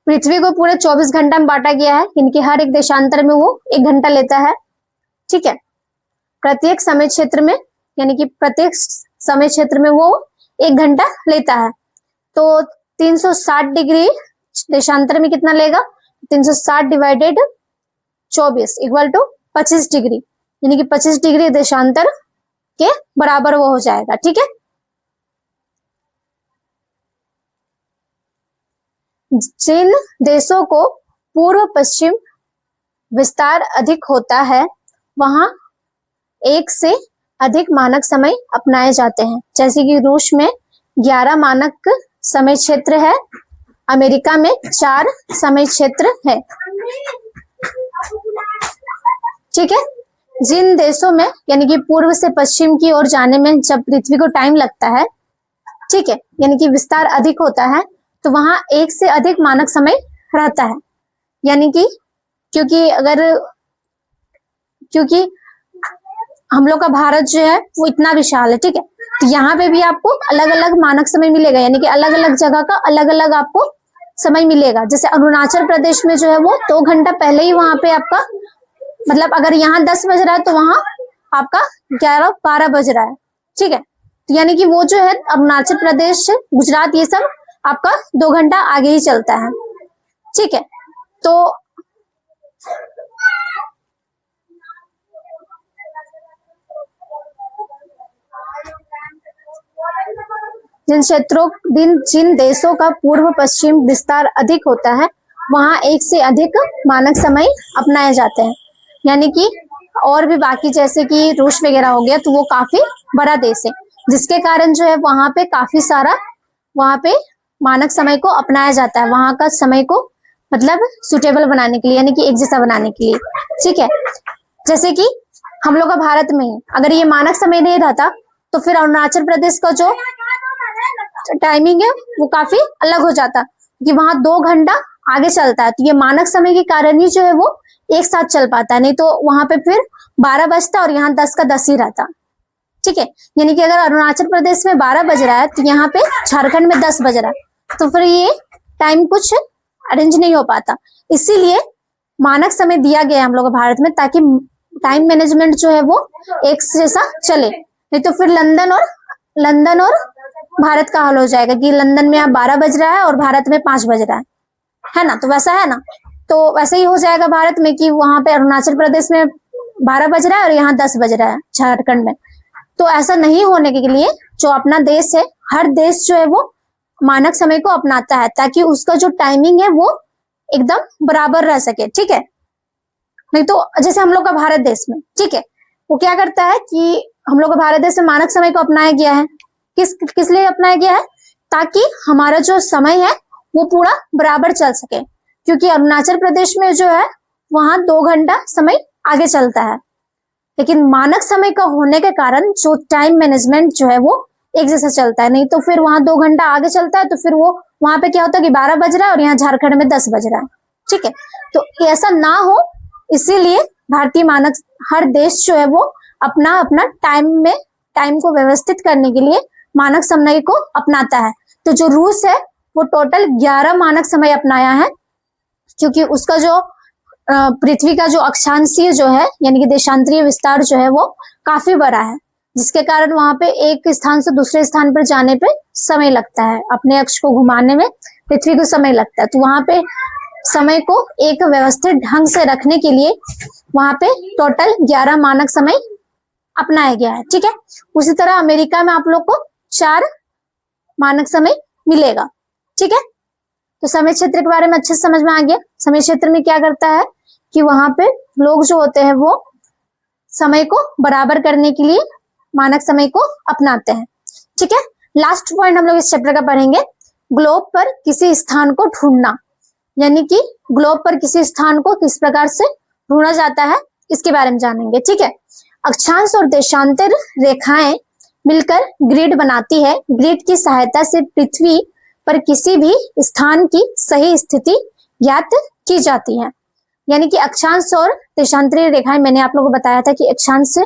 पृथ्वी को पूरे 24 घंटा में बांटा गया है, इनकी हर एक देशांतर में वो 1 घंटा लेता है, ठीक है। प्रत्येक समय क्षेत्र में, यानी कि प्रत्येक समय क्षेत्र में वो 1 घंटा लेता है। तो 360 डिग्री देशांतर में कितना लेगा, 360 डिवाइडेड 24 इक्वल टू 25 डिग्री, यानी कि 25 डिग्री देशांतर के बराबर वो हो जाएगा, ठीक है। जिन देशों को पूर्व पश्चिम विस्तार अधिक होता है वहां 1 से अधिक मानक समय अपनाए जाते हैं। जैसे कि रूस में 11 मानक समय क्षेत्र है, अमेरिका में 4 समय क्षेत्र है, ठीक है। जिन देशों में, यानी कि पूर्व से पश्चिम की ओर जाने में जब पृथ्वी को टाइम लगता है, ठीक है, यानी कि विस्तार अधिक होता है, तो वहां 1 से अधिक मानक समय रहता है। यानी कि क्योंकि हम लोग का भारत जो है वो इतना विशाल है, ठीक है, तो यहाँ पे भी आपको अलग अलग मानक समय मिलेगा, यानी कि अलग अलग जगह का अलग अलग आपको समय मिलेगा। जैसे अरुणाचल प्रदेश में जो है वो 2 घंटा पहले ही वहां पे आपका, मतलब अगर यहाँ 10 बज रहा है तो वहां आपका 11-12 बज रहा है, ठीक है। तो यानी कि वो जो है अरुणाचल प्रदेश, गुजरात, ये सब आपका 2 घंटा आगे ही चलता है, ठीक है। तो जिन देशों का पूर्व पश्चिम विस्तार अधिक होता है वहां 1 से अधिक मानक समय अपनाए जाते हैं। यानी कि और भी बाकी जैसे कि रूस वगैरह हो गया, तो वो काफी बड़ा देश है, जिसके कारण जो है वहां पे काफी सारा वहां पे मानक समय को अपनाया जाता है, वहां का समय को मतलब सुटेबल बनाने के लिए, यानी कि एक जैसा बनाने के लिए, ठीक है। जैसे कि हम लोग का भारत में ही अगर ये मानक समय नहीं रहता तो फिर अरुणाचल प्रदेश का जो टाइमिंग है वो काफी अलग हो जाता, कि वहां 2 घंटा आगे चलता है, तो ये मानक समय के कारण ही जो है वो एक साथ चल पाता है, नहीं तो वहां पे फिर 12 बजता और यहाँ 10 का 10 ही रहता, ठीक है। यानी कि अगर अरुणाचल प्रदेश में 12 बज रहा है तो यहाँ पे झारखंड में 10 बज रहा है, तो फिर ये टाइम कुछ अरेंज नहीं हो पाता। इसीलिए मानक समय दिया गया है हम लोग भारत में, ताकि टाइम मैनेजमेंट जो है वो एक जैसा चले, नहीं तो फिर लंदन और भारत का हाल हो जाएगा कि लंदन में यहाँ 12 बज रहा है और भारत में 5 बज रहा है ना, तो वैसा है ना, तो वैसे ही हो जाएगा भारत में कि वहां पे अरुणाचल प्रदेश में 12 बज रहा है और यहाँ 10 बज रहा है झारखंड में। तो ऐसा नहीं होने के लिए जो अपना देश है, हर देश जो है वो मानक समय को अपनाता है, ताकि उसका जो टाइमिंग है वो एकदम बराबर रह सके, ठीक है। नहीं तो जैसे हम लोग का भारत देश में, ठीक है, वो क्या करता है कि हम लोग का भारत देश में मानक समय को अपनाया गया है, किस लिए अपनाया गया है, ताकि हमारा जो समय है वो पूरा बराबर चल सके। क्योंकि अरुणाचल प्रदेश में जो है वहां 2 घंटा समय आगे चलता है, लेकिन मानक समय का होने के कारण जो टाइम मैनेजमेंट जो है वो एक जैसा चलता है, नहीं तो फिर वहां 2 घंटा आगे चलता है, तो फिर वो वहां पे क्या होता है कि 12 बज रहा है और यहाँ झारखंड में 10 बज रहा है, ठीक है। तो ऐसा ना हो, इसीलिए भारतीय मानक, हर देश जो है वो अपना अपना टाइम को व्यवस्थित करने के लिए मानक समय को अपनाता है। तो जो रूस है वो टोटल 11 मानक समय अपनाया है, क्योंकि उसका जो पृथ्वी का जो अक्षांशीय जो है, यानी कि देशांतरीय विस्तार जो है वो काफी बड़ा है, जिसके कारण वहां पे एक स्थान से दूसरे स्थान पर जाने पे समय लगता है, अपने अक्ष को घुमाने में पृथ्वी को समय लगता है। तो वहां पे समय को एक व्यवस्थित ढंग से रखने के लिए वहां पे टोटल 11 मानक समय अपनाया गया है, ठीक है। उसी तरह अमेरिका में आप लोग को 4 मानक समय मिलेगा, ठीक है। तो समय क्षेत्र के बारे में अच्छे से समझ में आ गया। समय क्षेत्र में क्या करता है कि वहां पे लोग जो होते हैं वो समय को बराबर करने के लिए मानक समय को अपनाते हैं, ठीक है। लास्ट पॉइंट हम लोग इस चैप्टर का पढ़ेंगे, ग्लोब पर किसी स्थान को ढूंढना, यानी कि ग्लोब पर किसी स्थान को किस प्रकार से ढूंढा जाता है इसके बारे में जानेंगे, ठीक है। अक्षांश और देशांतर रेखाएं मिलकर ग्रिड बनाती है। ग्रिड की सहायता से पृथ्वी पर किसी भी स्थान की सही स्थिति ज्ञात की जाती है। यानी कि अक्षांश और देशांतरीय रेखाएं, मैंने आप लोगों को बताया था कि अक्षांश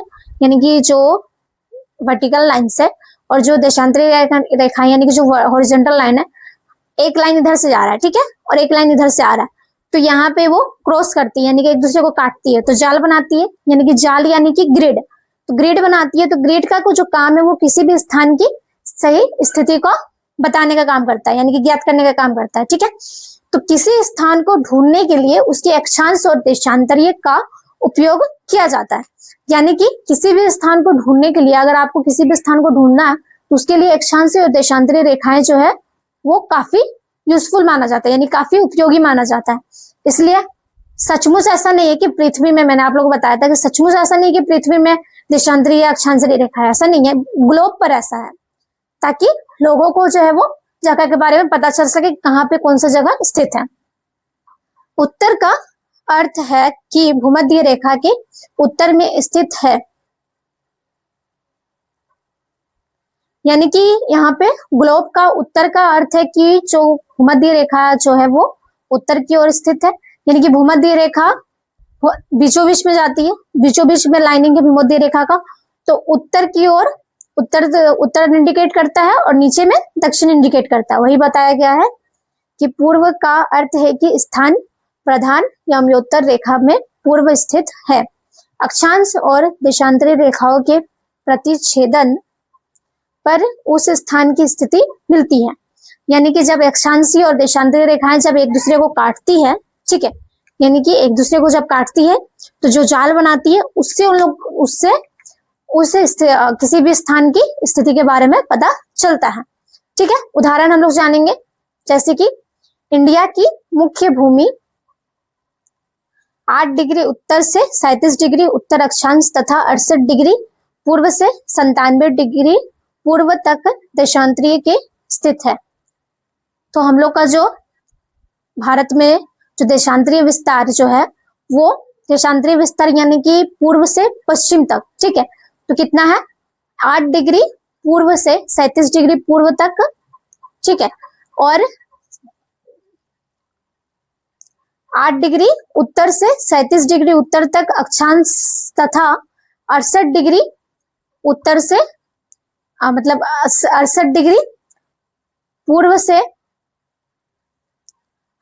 यानी कि जो वर्टिकल लाइन्स है और जो देशांतरीय रेखाएं यानी कि जो हॉरिजॉन्टल लाइन है, एक लाइन इधर से जा रहा है, ठीक है, और एक लाइन इधर से आ रहा है, तो यहाँ पे वो क्रॉस करती है यानी कि एक दूसरे को काटती है, तो जाल बनाती है। यानी कि जाल यानी कि ग्रिड, तो ग्रिड बनाती है। तो ग्रिड का जो काम है वो किसी भी स्थान की सही स्थिति को बताने का काम करता है, यानी कि ज्ञात करने का काम करता है, ठीक है। तो किसी स्थान को ढूंढने के लिए उसके अक्षांश और देशांतरीय का उपयोग किया जाता है। यानी कि किसी भी स्थान को ढूंढने के लिए, अगर आपको किसी भी स्थान को ढूंढना है तो उसके लिए अक्षांश और देशांतरीय रेखाएं जो है वो काफी यूजफुल माना जाता है, यानी काफी उपयोगी माना जाता है। इसलिए सचमुच ऐसा नहीं है कि पृथ्वी में, मैंने आप लोगों को बताया था कि सचमुच ऐसा नहीं है कि पृथ्वी में देशांतरीय या अक्षांशीय रेखा है, ऐसा नहीं है, ग्लोब पर ऐसा है, ताकि लोगों को जो है वो जगह के बारे में पता चल सके कहाँ पे कौन सा जगह स्थित है। उत्तर का अर्थ है कि भूमध्य रेखा के उत्तर में स्थित है, यानी कि यहाँ पे ग्लोब का उत्तर का अर्थ है कि जो भूमध्य रेखा जो है वो उत्तर की ओर स्थित है। यानी कि भूमध्य रेखा बीचों बीच में जाती है, बीचों बीच में लाइनिंग है भूमध्य रेखा का, तो उत्तर की ओर उत्तर इंडिकेट करता है और नीचे में दक्षिण इंडिकेट करता है। वही बताया गया है कि पूर्व का अर्थ है कि स्थान प्रधान या अम्योत्तर रेखा में पूर्व स्थित है। अक्षांश और देशांतरीय रेखाओं के प्रतिच्छेदन पर उस स्थान की स्थिति मिलती है। यानी कि जब अक्षांशीय और देशांतरीय रेखाएं जब एक दूसरे को काटती है, ठीक है, यानी कि एक दूसरे को जब काटती है तो जो जाल बनाती है उससे उन लोग उससे किसी भी स्थान की स्थिति के बारे में पता चलता है, ठीक है। उदाहरण हम लोग जानेंगे, जैसे कि इंडिया की मुख्य भूमि 8 डिग्री उत्तर से 37 डिग्री उत्तर अक्षांश तथा 68 डिग्री पूर्व से 97 डिग्री पूर्व तक देशांतरीय के स्थित है। तो हम लोग का जो भारत में जो देशांतरीय विस्तार जो है वो देशांतरीय विस्तार यानी कि पूर्व से पश्चिम तक, ठीक है, तो कितना है 8 डिग्री पूर्व से 37 डिग्री पूर्व तक, ठीक है, और 8 डिग्री उत्तर से 37 डिग्री उत्तर तक अक्षांश तथा 68 डिग्री उत्तर से मतलब 68 डिग्री पूर्व से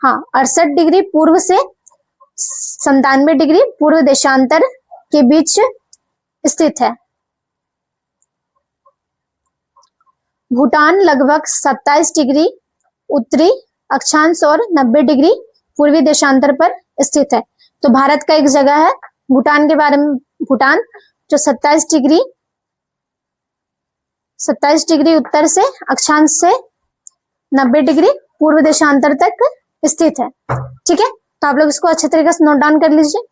68 डिग्री पूर्व से 97 डिग्री पूर्व देशांतर के बीच स्थित है। भूटान लगभग 27 डिग्री उत्तरी अक्षांश और 90 डिग्री पूर्वी देशांतर पर स्थित है। तो भारत का एक जगह है भूटान के बारे में, भूटान जो 27 डिग्री उत्तर से अक्षांश से 90 डिग्री पूर्व देशांतर तक स्थित है, ठीक है। तो आप लोग इसको अच्छे तरीके से नोट डाउन कर लीजिए।